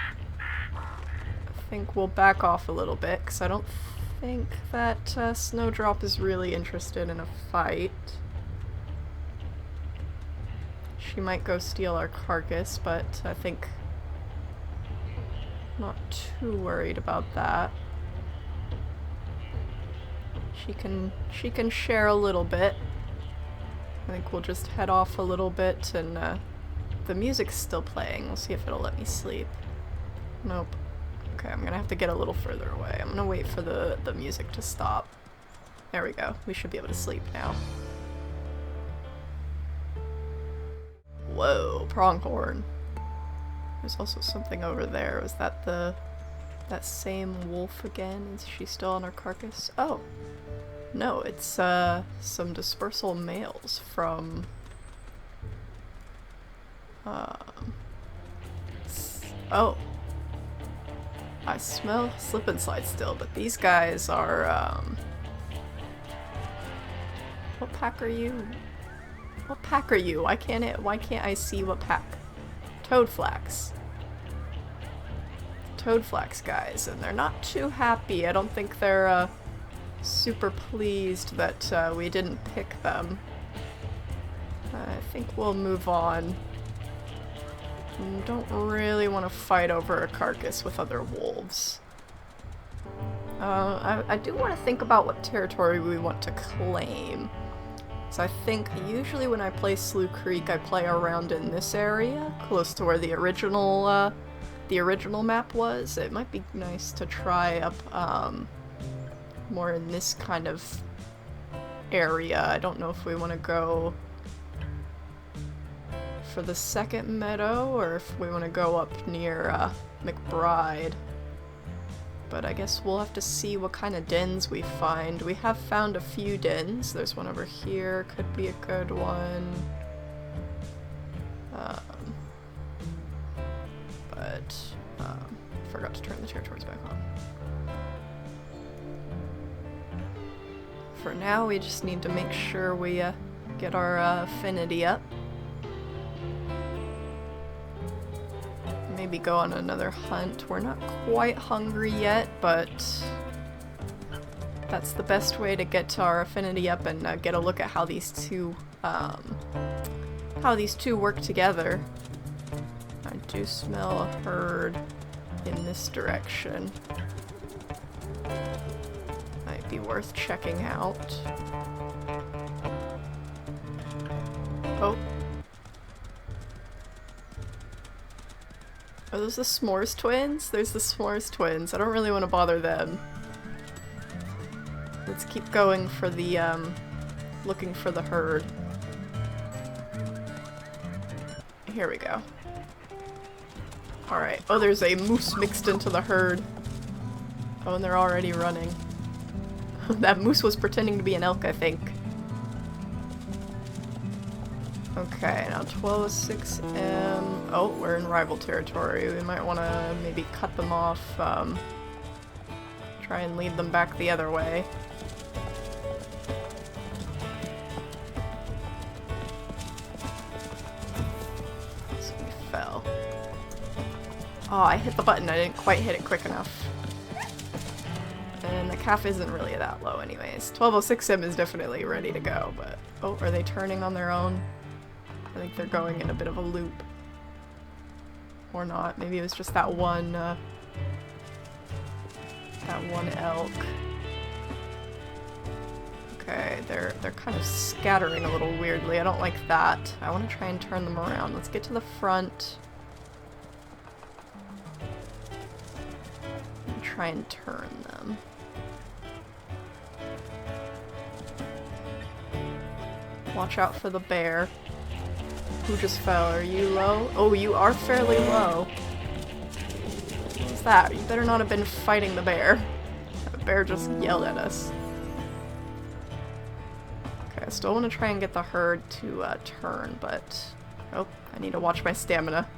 I think we'll back off a little bit, because I don't think that Snowdrop is really interested in a fight. She might go steal our carcass, but I think I'm not too worried about that. She can share a little bit. I think we'll just head off a little bit, and the music's still playing. We'll see if it'll let me sleep. Nope. Okay, I'm gonna have to get a little further away. I'm gonna wait for the music to stop. There we go. We should be able to sleep now. Whoa, pronghorn. There's also something over there. Was that that same wolf again? Is she still on her carcass? Oh. No, it's some dispersal males from oh. I smell slip and slide still, but these guys are what pack are you? What pack are you? Why can't I see what pack? Toadflax. toadflax guys, and they're not too happy. I don't think they're super pleased that we didn't pick them. I think we'll move on. Don't really want to fight over a carcass with other wolves. I do want to think about what territory we want to claim. So I think usually when I play Slough Creek, I play around in this area, close to where the original map was. It might be nice to try up more in this kind of area. I don't know if we want to go for the second meadow or if we want to go up near McBride. But I guess we'll have to see what kind of dens we find. We have found a few dens. There's one over here, could be a good one. Forgot to turn the territories back on. For now, we just need to make sure we get our affinity up. Maybe go on another hunt. We're not quite hungry yet, but that's the best way to get our affinity up and get a look at how these two work together. I do smell a herd in this direction. Might be worth checking out. Oh. Are those the S'mores twins? There's the S'mores twins. I don't really want to bother them. Let's keep going for the, looking for the herd. Here we go. Alright. Oh, there's a moose mixed into the herd. Oh, and they're already running. That moose was pretending to be an elk, I think. Okay, now 1206M. Oh, we're in rival territory. We might want to maybe cut them off, try and lead them back the other way. So we fell. Oh, I hit the button. I didn't quite hit it quick enough. And the calf isn't really that low anyways. 1206M is definitely ready to go, but... Oh, are they turning on their own? I think they're going in a bit of a loop. Or not. Maybe it was just that one elk. Okay, they're kind of scattering a little weirdly. I don't like that. I want to try and turn them around. Let's get to the front. And try and turn them. Watch out for the bear. Who just fell? Are you low? Oh, you are fairly low. What's that? You better not have been fighting the bear. The bear just yelled at us. Okay, I still want to try and get the herd to turn, but... Oh, I need to watch my stamina.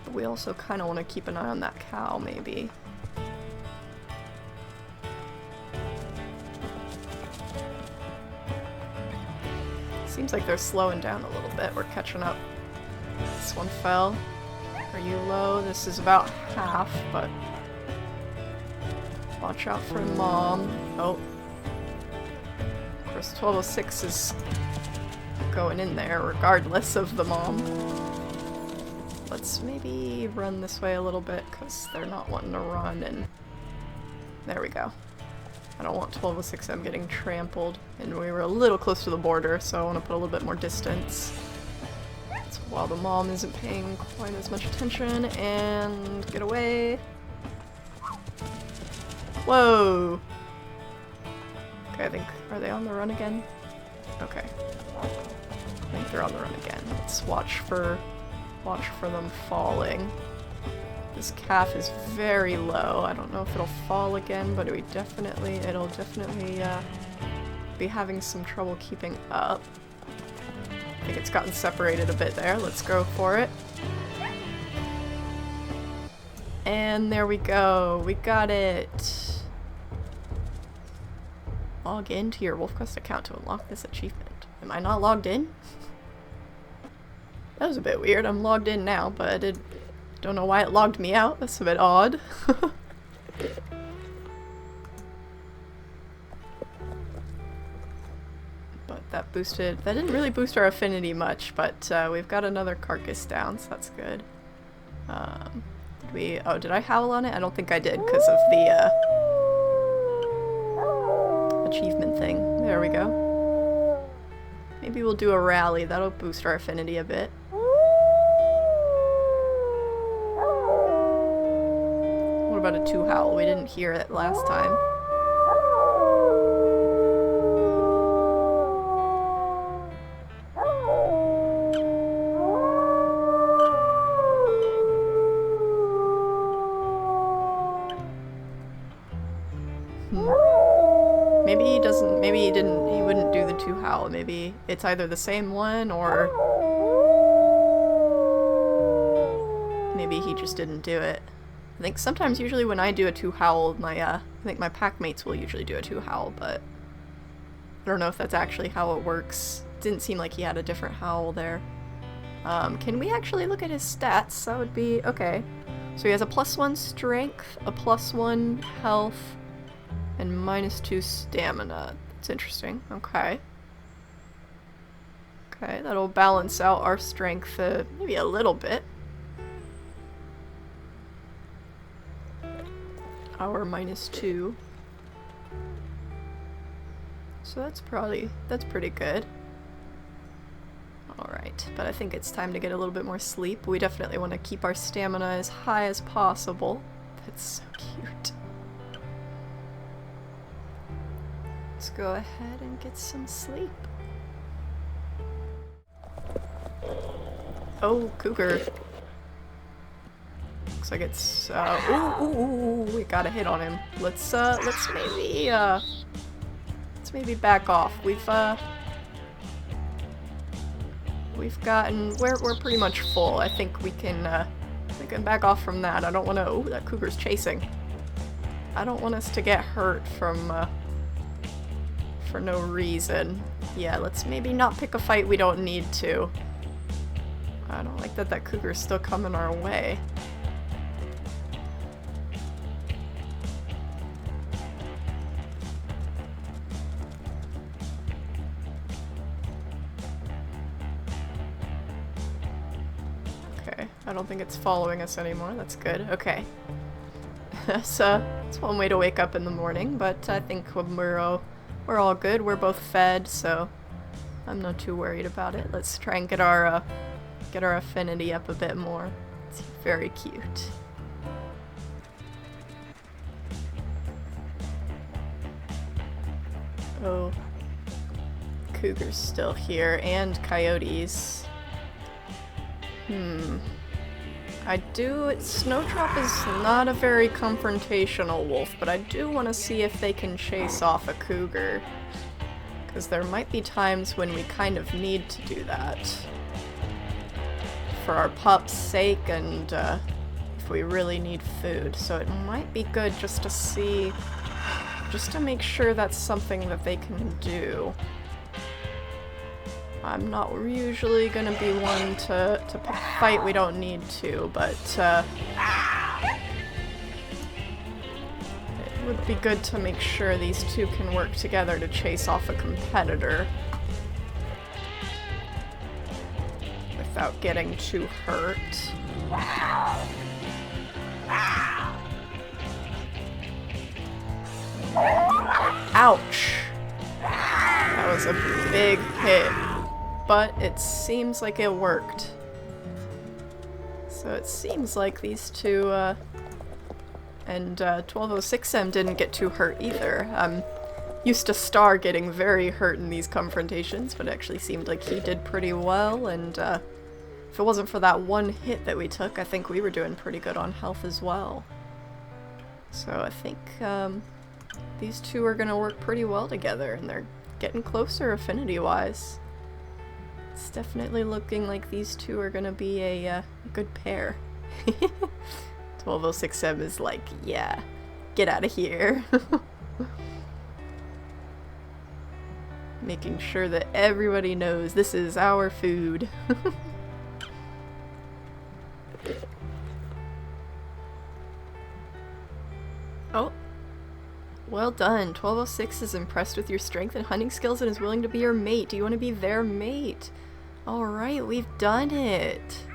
But we also kind of want to keep an eye on that cow, maybe. Seems like they're slowing down a little bit. We're catching up. This one fell. Are you low? This is about half, but... Watch out for Mom. Oh. Of course, 1206 is going in there regardless of the Mom. Let's maybe run this way a little bit, because they're not wanting to run, and... There we go. I don't want 1206M getting trampled, and we were a little close to the border, so I want to put a little bit more distance. So while the Mom isn't paying quite as much attention, and get away. Whoa! Okay, I think, are they on the run again? Okay. I think they're on the run again. Let's watch for them falling. This calf is very low. I don't know if it'll fall again, but it'll definitely be having some trouble keeping up. I think it's gotten separated a bit there. Let's go for it. And there we go. We got it. Log into your WolfQuest account to unlock this achievement. Am I not logged in? That was a bit weird. I'm logged in now, but I don't know why it logged me out. That's a bit odd. But that didn't really boost our affinity much, but we've got another carcass down, so that's good. Did I howl on it? I don't think I did because of the achievement thing. There we go. Maybe we'll do a rally. That'll boost our affinity a bit. What about a 2 howl? We didn't hear it last time. He wouldn't do the 2 howl. Maybe it's either the same one or maybe he just didn't do it. I think sometimes, usually when I do a 2 howl, I think my pack mates will usually do a 2 howl, but I don't know if that's actually how it works. Didn't seem like he had a different howl there. Can we actually look at his stats? That would be okay. So he has a +1 strength, a +1 health, and -2 stamina. That's interesting. Okay. Okay, that'll balance out our strength maybe a little bit. Our -2. So that's pretty good. Alright, but I think it's time to get a little bit more sleep. We definitely want to keep our stamina as high as possible. That's so cute. Let's go ahead and get some sleep. Oh, cougar. Looks like it's, ooh, we got a hit on him. Let's maybe back off. We've gotten, we're pretty much full. I think we can back off from that. I don't want to, oh, that cougar's chasing. I don't want us to get hurt from, for no reason. Yeah, let's maybe not pick a fight we don't need to. I don't like that cougar's still coming our way. Okay, I don't think it's following us anymore. That's good. Okay. That's one way to wake up in the morning, but I think we're all good. We're both fed, so I'm not too worried about it. Let's try and get our affinity up a bit more. It's very cute. Oh, cougar's still here, and coyotes. Snowdrop is not a very confrontational wolf, but I do want to see if they can chase off a cougar. Because there might be times when we kind of need to do that. For our pup's sake, and if we really need food. So it might be good just to see, just to make sure that's something that they can do. I'm not usually gonna be one to pick a fight we don't need to, but it would be good to make sure these two can work together to chase off a competitor without getting too hurt. Ouch! That was a big hit. But it seems like it worked. So it seems like these two, and 1206M didn't get too hurt either. I'm used to Star getting very hurt in these confrontations, but it actually seemed like he did pretty well, and if it wasn't for that one hit that we took, I think we were doing pretty good on health as well. So I think these two are gonna work pretty well together, and they're getting closer affinity-wise. It's definitely looking like these two are gonna be a good pair. 1206M is like, yeah, get out of here. Making sure that everybody knows this is our food. well done. 1206 is impressed with your strength and hunting skills and is willing to be your mate. Do you want to be their mate? Alright, we've done it.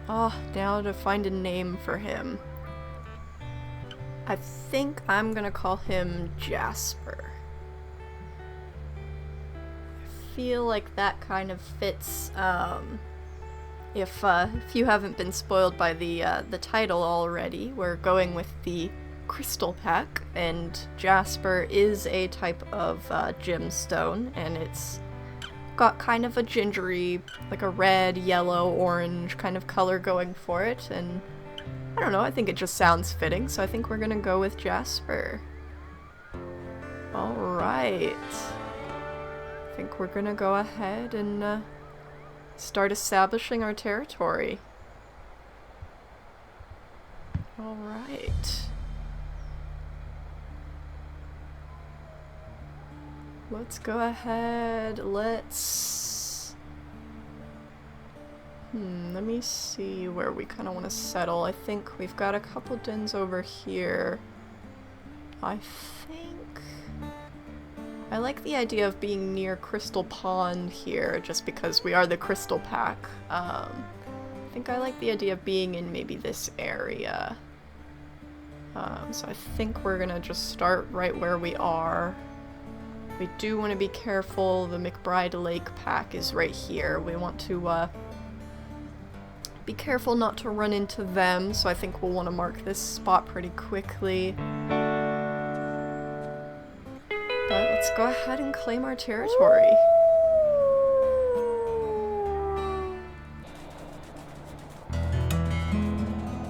Oh, now to find a name for him. I think I'm gonna call him Jasper. I feel like that kind of fits, if you haven't been spoiled by the title already, we're going with the Crystal Pack, and Jasper is a type of gemstone, and it's got kind of a gingery, like a red, yellow, orange kind of color going for it, and I don't know, I think it just sounds fitting, so I think we're gonna go with Jasper. Alright. I think we're gonna go ahead and start establishing our territory. Alright. Let's go ahead, let's... let me see where we kind of want to settle. I think we've got a couple dens over here. I think... I like the idea of being near Crystal Pond here, just because we are the Crystal Pack. I think I like the idea of being in maybe this area. So I think we're gonna just start right where we are. We do want to be careful. The McBride Lake Pack is right here. We want to be careful not to run into them, so I think we'll want to mark this spot pretty quickly. But let's go ahead and claim our territory.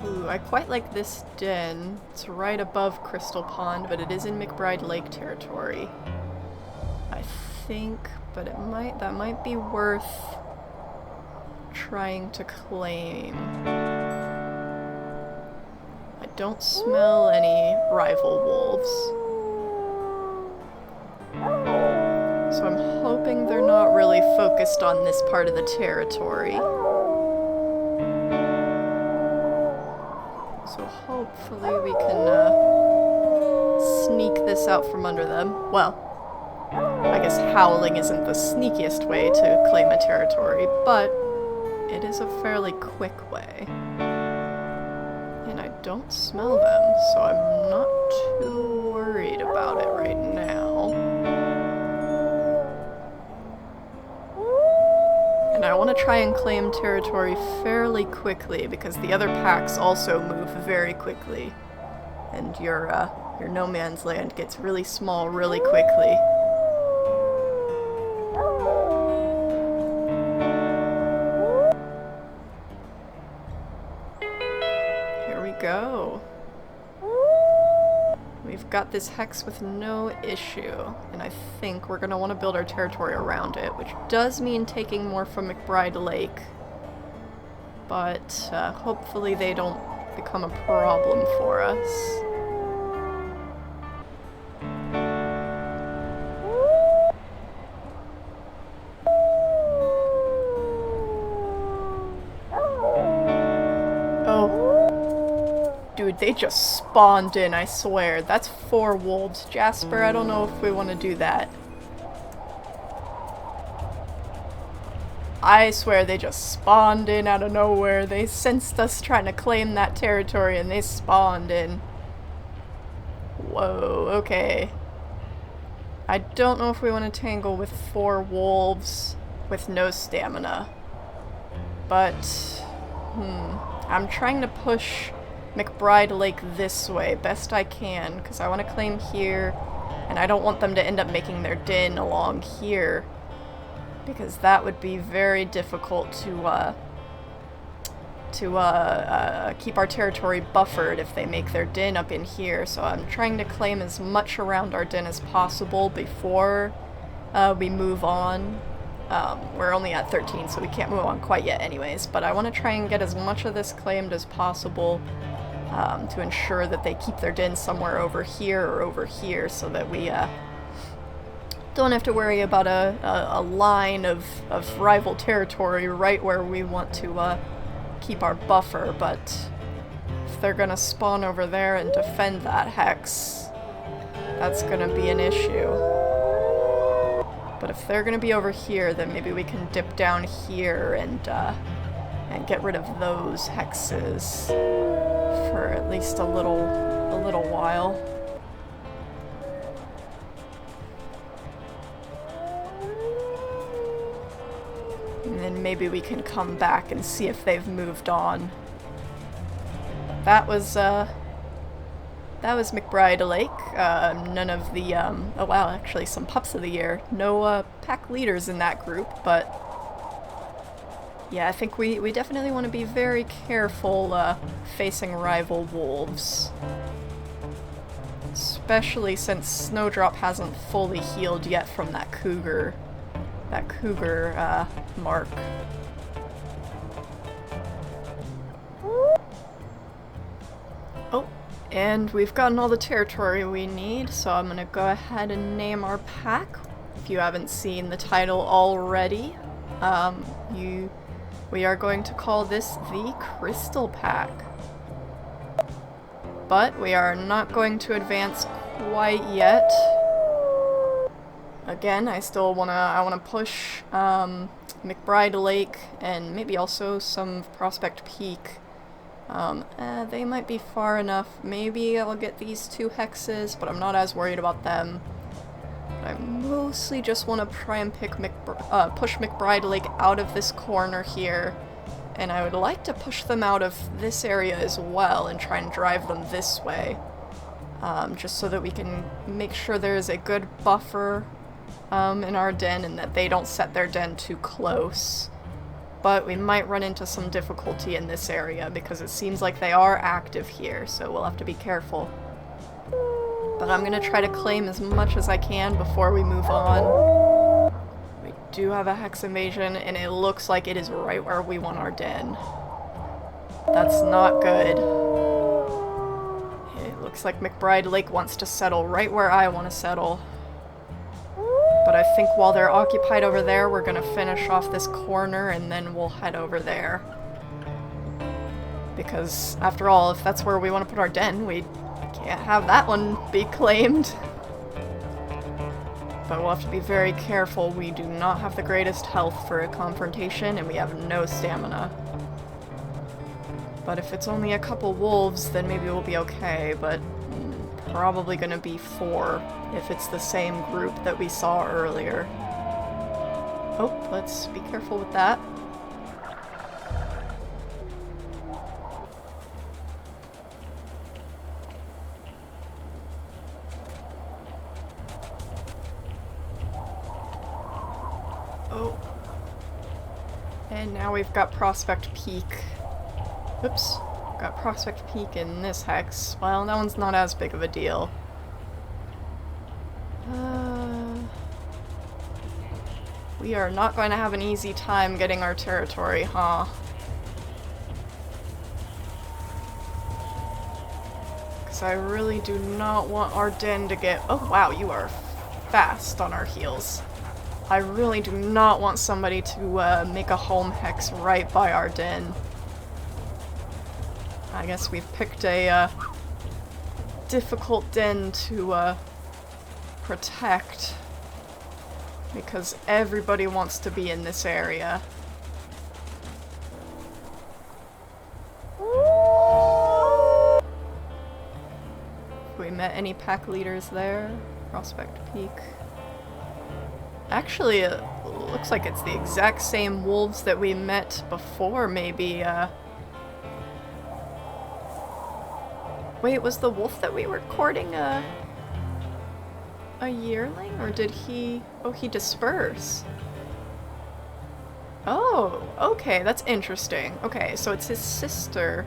Ooh, I quite like this den. It's right above Crystal Pond, but it is in McBride Lake territory. I think, but that might be worth trying to claim. I don't smell any rival wolves. So I'm hoping they're not really focused on this part of the territory. So hopefully we can sneak this out from under them. Well, I guess howling isn't the sneakiest way to claim a territory, but it is a fairly quick way. And I don't smell them, so I'm not too worried about it right now. And I want to try and claim territory fairly quickly, because the other packs also move very quickly. And your no man's land gets really small really quickly. Go. We've got this hex with no issue, and I think we're going to want to build our territory around it, which does mean taking more from McBride Lake, but hopefully they don't become a problem for us. Dude, they just spawned in, I swear. That's 4 wolves. Jasper, I don't know if we want to do that. I swear they just spawned in out of nowhere. They sensed us trying to claim that territory and they spawned in. Whoa, okay. I don't know if we want to tangle with 4 wolves with no stamina. But, I'm trying to push McBride Lake this way best I can, because I want to claim here, and I don't want them to end up making their den along here, because that would be very difficult to keep our territory buffered if they make their den up in here. So I'm trying to claim as much around our den as possible before we move on. We're only at 13, so we can't move on quite yet anyways, but I want to try and get as much of this claimed as possible to ensure that they keep their den somewhere over here or over here, so that we don't have to worry about a line of rival territory right where we want to keep our buffer. But if they're gonna spawn over there and defend that hex, that's gonna be an issue. But if they're gonna be over here, then maybe we can dip down here and get rid of those hexes for at least a little while. And then maybe we can come back and see if they've moved on. That was McBride Lake. None of the, oh wow, actually some pups of the year. No pack leaders in that group, but yeah, I think we definitely want to be very careful facing rival wolves. Especially since Snowdrop hasn't fully healed yet from that cougar mark. Oh, and we've gotten all the territory we need, so I'm gonna go ahead and name our pack. If you haven't seen the title already, we are going to call this the Crystal Pack. But we are not going to advance quite yet. Again, I wanna push McBride Lake and maybe also some Prospect Peak. They might be far enough. Maybe I'll get these 2 hexes, but I'm not as worried about them. I mostly just want to try and push McBride Lake out of this corner here, and I would like to push them out of this area as well and try and drive them this way, just so that we can make sure there is a good buffer in our den and that they don't set their den too close. But we might run into some difficulty in this area because it seems like they are active here, so we'll have to be careful. But I'm gonna try to claim as much as I can before we move on. We do have a hex invasion, and it looks like it is right where we want our den. That's not good. It looks like McBride Lake wants to settle right where I want to settle. But I think while they're occupied over there, we're gonna finish off this corner and then we'll head over there. Because, after all, if that's where we want to put our den, we can't have that one be claimed. But we'll have to be very careful. We do not have the greatest health for a confrontation, and we have no stamina. But if it's only a couple wolves, then maybe we'll be okay, but probably gonna be 4 if it's the same group that we saw earlier. Oh, let's be careful with that. Oh. And now we've got Prospect Peak. Oops. Got Prospect Peak in this hex. Well, that one's not as big of a deal. We are not going to have an easy time getting our territory, huh? Because I really do not want our den to get... Oh wow, you are fast on our heels. I really do not want somebody to make a home hex right by our den. I guess we've picked a difficult den to protect because everybody wants to be in this area. Have we met any pack leaders there? Prospect Peak. Actually, it looks like it's the exact same wolves that we met before, maybe. Wait, was the wolf that we were courting a yearling? Or did he... Oh, he dispersed. Oh, okay, that's interesting. Okay, so it's his sister.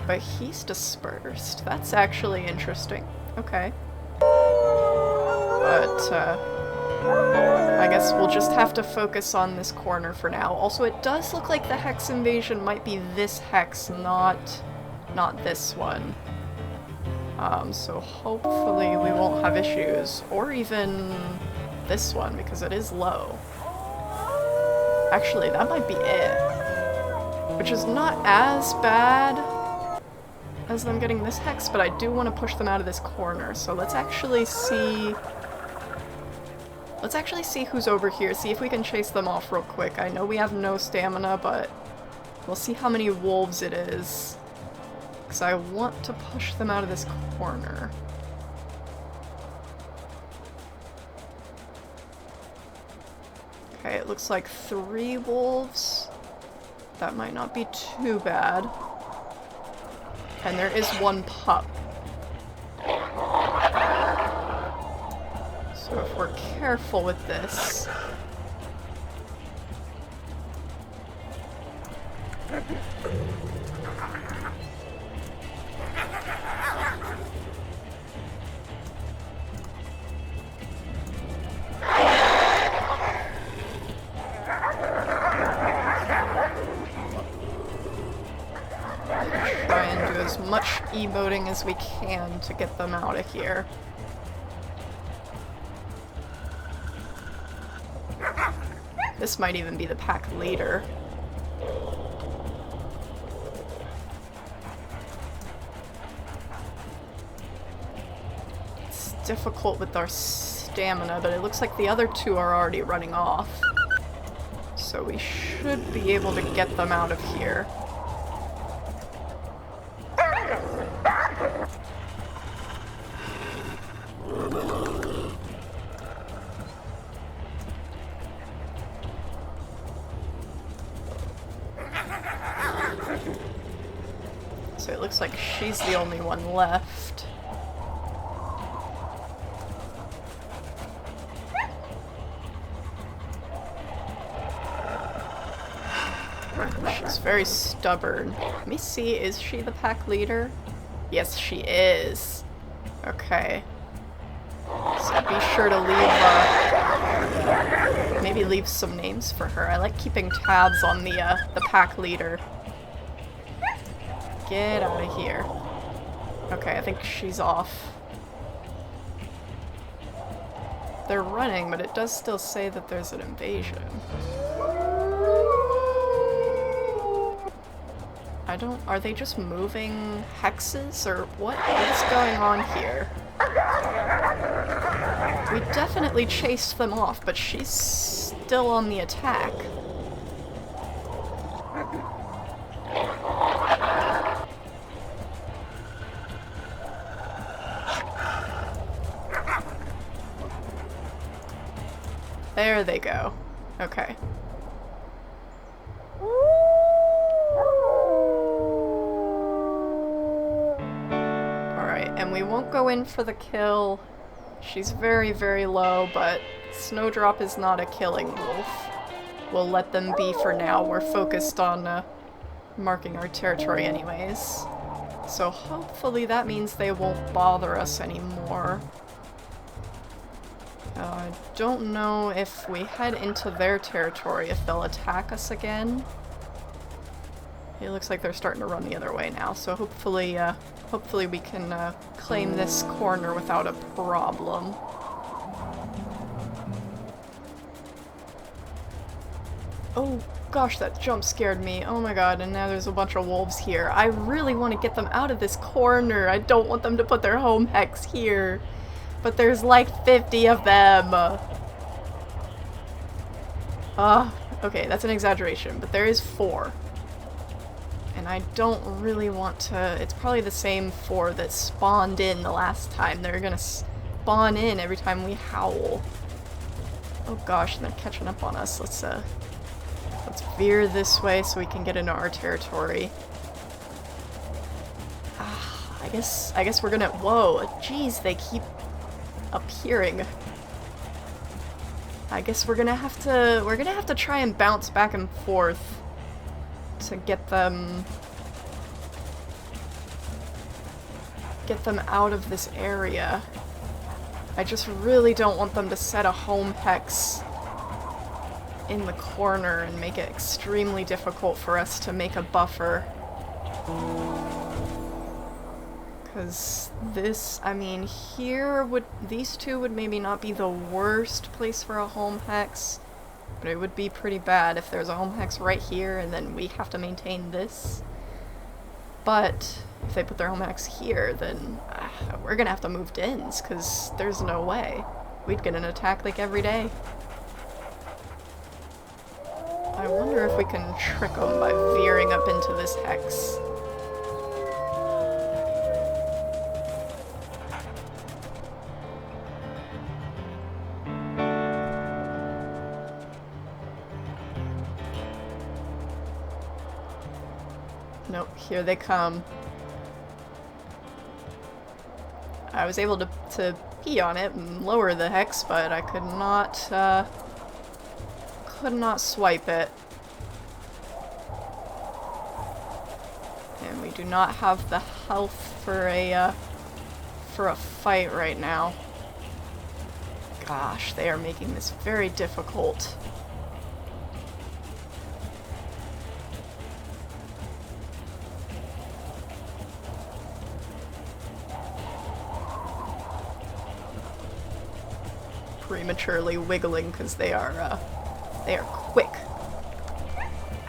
But he's dispersed. That's actually interesting. Okay. But, I guess we'll just have to focus on this corner for now. Also, it does look like the hex invasion might be this hex, not this one. So hopefully we won't have issues. Or even this one, because it is low. Actually, that might be it. Which is not as bad. as them getting this hex, but I do want to push them out of this corner. So let's actually see... Let's actually see who's over here, see if we can chase them off real quick. I know we have no stamina, but we'll see how many wolves it is. Because I want to push them out of this corner. Okay, it looks like 3 wolves. That might not be too bad. And there is 1 pup. So if we're careful with this... Try and do as much emoting as we can to get them out of here. This might even be the pack leader. It's difficult with our stamina, but it looks like the other 2 are already running off. So we should be able to get them out of here. So it looks like she's the only one left. She's very stubborn. Let me see, is she the pack leader? Yes, she is. Okay. So be sure to leave, maybe leave some names for her. I like keeping tabs on the pack leader. Get out of here. Okay, I think she's off. They're running, but it does still say that there's an invasion. I don't... Are they just moving hexes, or what is going on here? We definitely chased them off, but she's still on the attack. There they go. Okay. Alright, and we won't go in for the kill. She's very, very low, but Snowdrop is not a killing wolf. We'll let them be for now. We're focused on marking our territory anyways. So hopefully that means they won't bother us anymore. I don't know if we head into their territory if they'll attack us again. It looks like they're starting to run the other way now, so hopefully we can claim this corner without a problem. Oh gosh, that jump scared me. Oh my god, and now there's a bunch of wolves here. I really want to get them out of this corner. I don't want them to put their home hex here. But there's like 50 of them. Okay, that's an exaggeration, but there is 4. And I don't really want to... It's probably the same 4 that spawned in the last time. They're gonna spawn in every time we howl. Oh gosh, and they're catching up on us. Let's veer this way so we can get into our territory. I guess we're gonna... Whoa, jeez, they keep appearing. I guess we're gonna have to try and bounce back and forth to get them out of this area. I just really don't want them to set a home hex in the corner and make it extremely difficult for us to make a buffer. Because this, I mean, these 2 would maybe not be the worst place for a home hex, but it would be pretty bad if there's a home hex right here and then we have to maintain this. But if they put their home hex here, then we're gonna have to move dens, because there's no way. We'd get an attack like every day. I wonder if we can trick them by veering up into this hex. Nope, here they come. I was able to pee on it and lower the hex, but I could not swipe it. And we do not have the health for a fight right now. Gosh, they are making this very difficult. Prematurely wiggling because they are quick.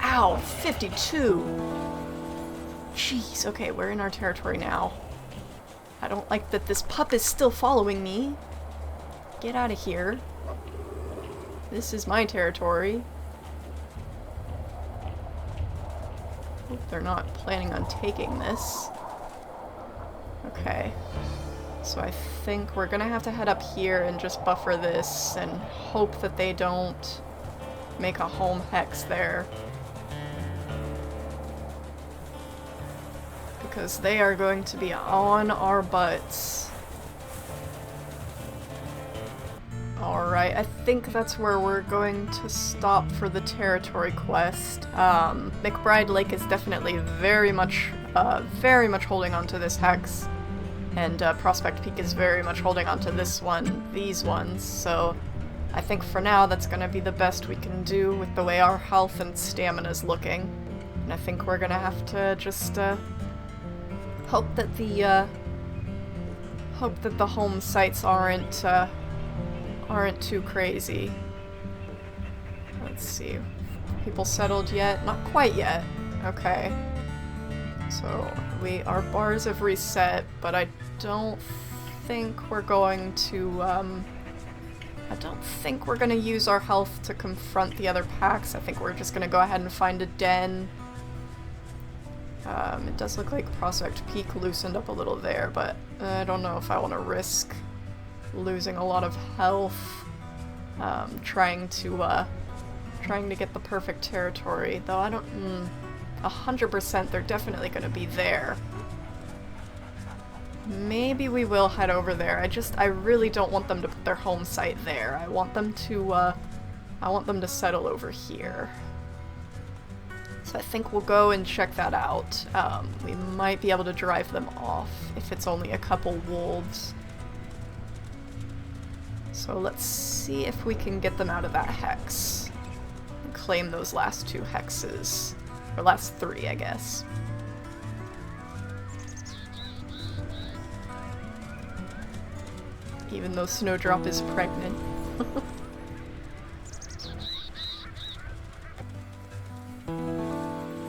Ow, 52. Jeez, okay, we're in our territory now. I don't like that this pup is still following me. Get out of here. This is my territory. Hope they're not planning on taking this. Okay. So I think we're gonna have to head up here and just buffer this and hope that they don't make a home hex there. Because they are going to be on our butts. Alright, I think that's where we're going to stop for the territory quest. McBride Lake is definitely very much holding on to this hex. And Prospect Peak is very much holding on to these ones, so I think for now that's gonna be the best we can do with the way our health and stamina is looking. And I think we're gonna have to just hope that the home sites aren't too crazy. Let's see. People settled yet? Not quite yet. Okay. So our bars have reset, but I don't think we're going to use our health to confront the other packs. I think we're just gonna go ahead and find a den. It does look like Prospect Peak loosened up a little there, but I don't know if I want to risk losing a lot of health trying to get the perfect territory. Though I don't. 100% they're definitely going to be there. Maybe we will head over there. I really don't want them to put their home site there. I want them to settle over here. So I think we'll go and check that out. We might be able to drive them off if it's only a couple wolves. So let's see if we can get them out of that hex and claim those last two hexes. Or last three, I guess. Even though Snowdrop is pregnant.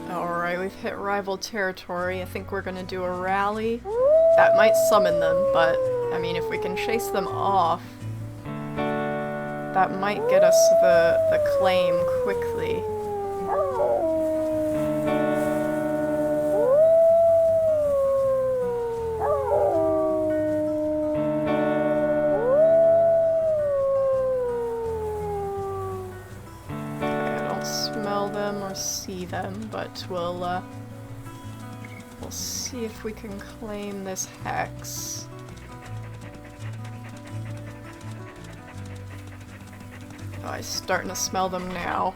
Alright, we've hit rival territory. I think we're gonna do a rally. That might summon them, but I mean, if we can chase them off, that might get us the claim quickly. See them, but we'll see if we can claim this hex. Oh, I'm starting to smell them now.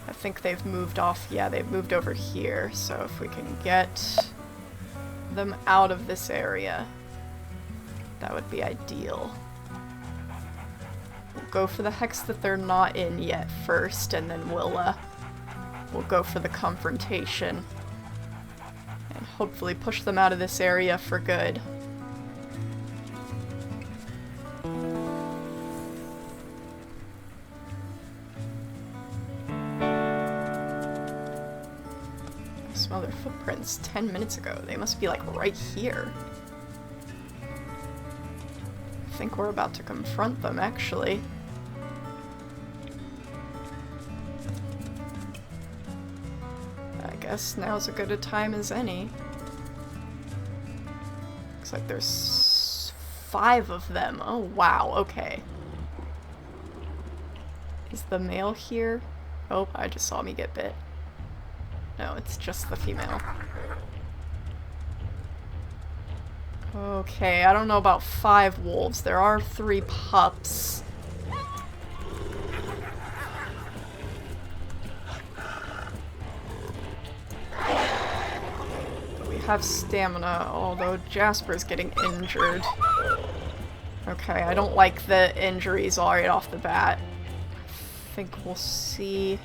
I think they've moved off. Yeah, they've moved over here, so if we can get them out of this area, that would be ideal. We'll go for the hex that they're not in yet first, and then we'll go for the confrontation. And hopefully push them out of this area for good. Oh, their footprints 10 minutes ago. They must be like right here. I think we're about to confront them, actually. I guess now's as good a time as any. Looks like there's 5 of them. Oh, wow, okay. Is the male here? Oh, I just saw me get bit. No, it's just the female. Okay, I don't know about 5 wolves. There are 3 pups. We have stamina, although Jasper's getting injured. Okay, I don't like the injuries right off the bat. I think we'll see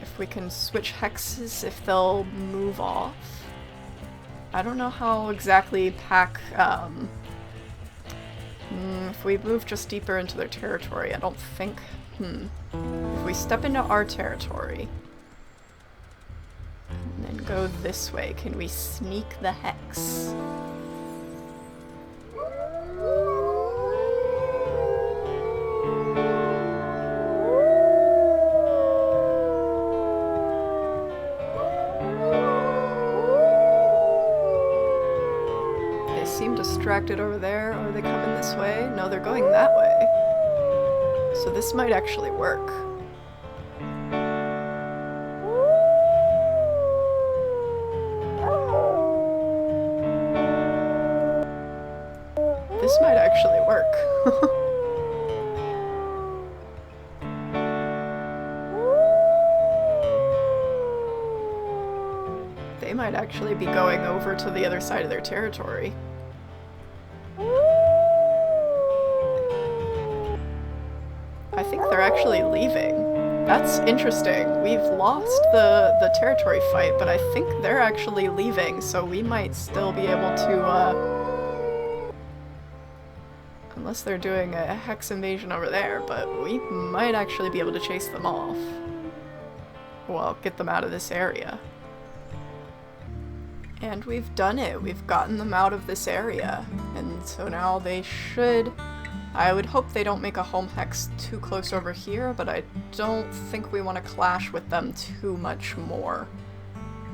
if we can switch hexes, if they'll move off. I don't know how exactly pack, if we move just deeper into their territory, I don't think, If we step into our territory, and then go this way, can we sneak the hex? Distracted over there. Are they coming this way? No, they're going that way. So this might actually work. This might actually work. They might actually be going over to the other side of their territory. I think they're actually leaving. That's interesting. We've lost the territory fight, but I think they're actually leaving, so we might still be able to, unless they're doing a hex invasion over there, but we might actually be able to chase them off. Well, get them out of this area. And we've done it. We've gotten them out of this area. And so now they should... I would hope they don't make a home hex too close over here, but I don't think we want to clash with them too much more.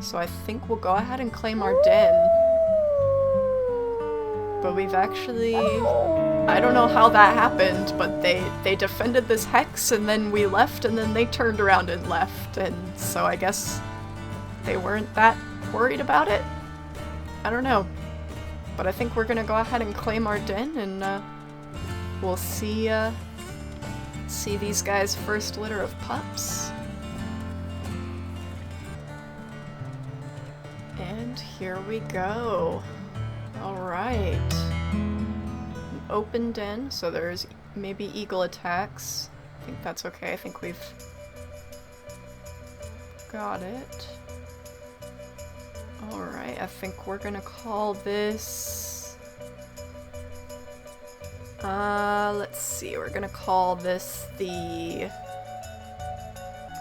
So I think we'll go ahead and claim our den. But we've actually... I don't know how that happened, but they defended this hex and then we left and then they turned around and left. And so I guess they weren't that worried about it? I don't know. But I think we're gonna go ahead and claim our den and we'll see these guys' first litter of pups. And here we go. Alright. An open den, so there's maybe eagle attacks. I think that's okay. I think we've got it. Alright, I think we're gonna call this... let's see, we're gonna call this the...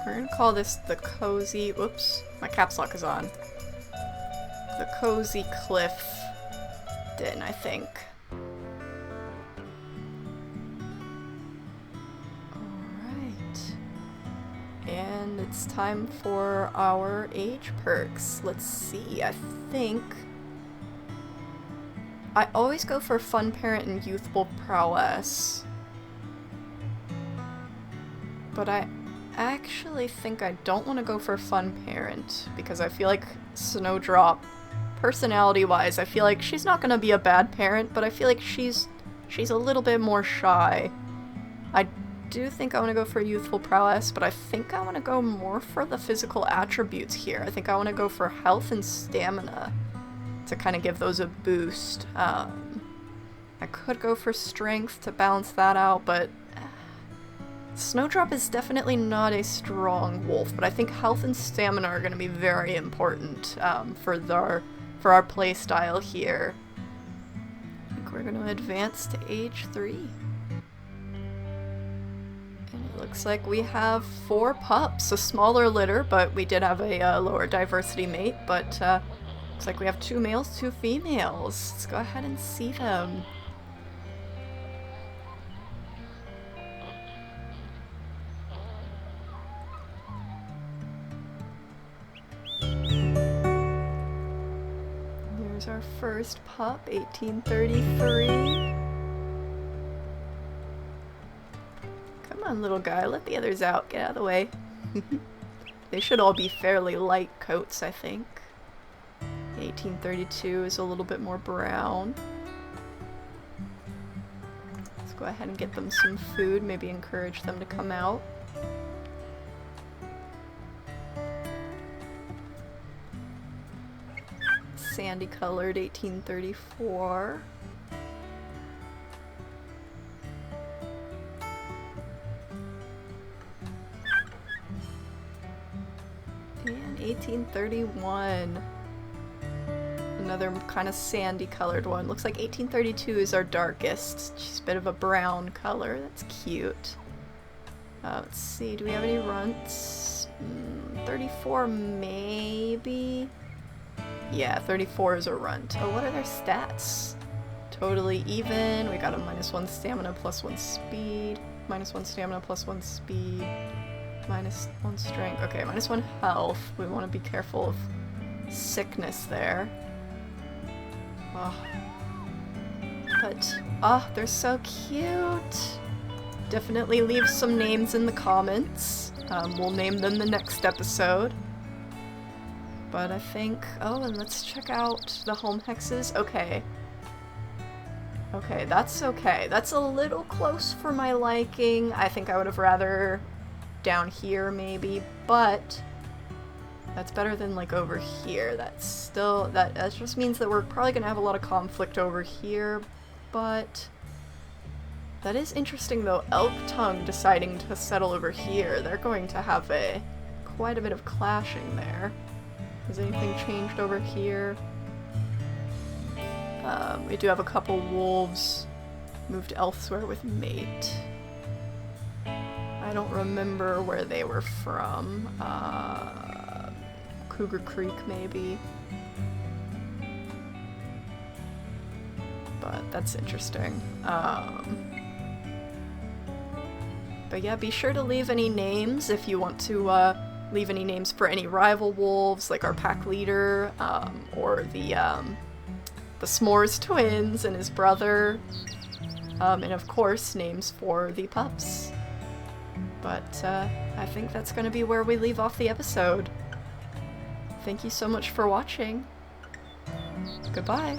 We're gonna call this the cozy... Whoops, my caps lock is on. The Cozy Cliff Den, I think. Alright. And it's time for our age perks. Let's see, I think... I always go for Fun Parent and Youthful Prowess. But I actually think I don't want to go for Fun Parent, because I feel like Snowdrop, personality-wise, I feel like she's not going to be a bad parent, but I feel like she's a little bit more shy. I do think I want to go for Youthful Prowess, but I think I want to go more for the physical attributes here. I think I want to go for health and stamina to kind of give those a boost. I could go for strength to balance that out, but Snowdrop is definitely not a strong wolf, but I think health and stamina are going to be very important for our play style here. I think we're going to advance to age 3. And it looks like we have 4 pups. A smaller litter, but we did have a lower diversity mate, but looks like we have 2 males, 2 females. Let's go ahead and see them. Here's our first pup, 1833. Come on, little guy, let the others out. Get out of the way. They should all be fairly light coats, I think. 1832 is a little bit more brown. Let's go ahead and get them some food, maybe encourage them to come out. Sandy colored 1834. And 1831. Another kind of sandy colored one. Looks like 1832 is our darkest. She's a bit of a brown color. That's cute. Let's see, do we have any runts? 34 maybe? Yeah, 34 is a runt. Oh, what are their stats? Totally even. We got a -1 stamina, +1 speed. -1 stamina, +1 speed. -1 strength. Okay, -1 health. We want to be careful of sickness there. Oh. But, oh, they're so cute. Definitely leave some names in the comments. We'll name them the next episode. But I think, oh, and let's check out the home hexes. Okay. Okay, that's okay. That's a little close for my liking. I think I would have rather down here maybe, but that's better than like over here. That's still, that just means that we're probably gonna have a lot of conflict over here, but that is interesting though. Elk Tongue deciding to settle over here. They're going to have quite a bit of clashing there. Has anything changed over here? We do have a couple wolves moved elsewhere with mate. I don't remember where they were from. Cougar Creek, maybe. But that's interesting. But yeah, be sure to leave any names if you want to leave any names for any rival wolves, like our pack leader, or the S'mores twins and his brother, and of course names for the pups. But I think that's going to be where we leave off the episode. Thank you so much for watching. Goodbye.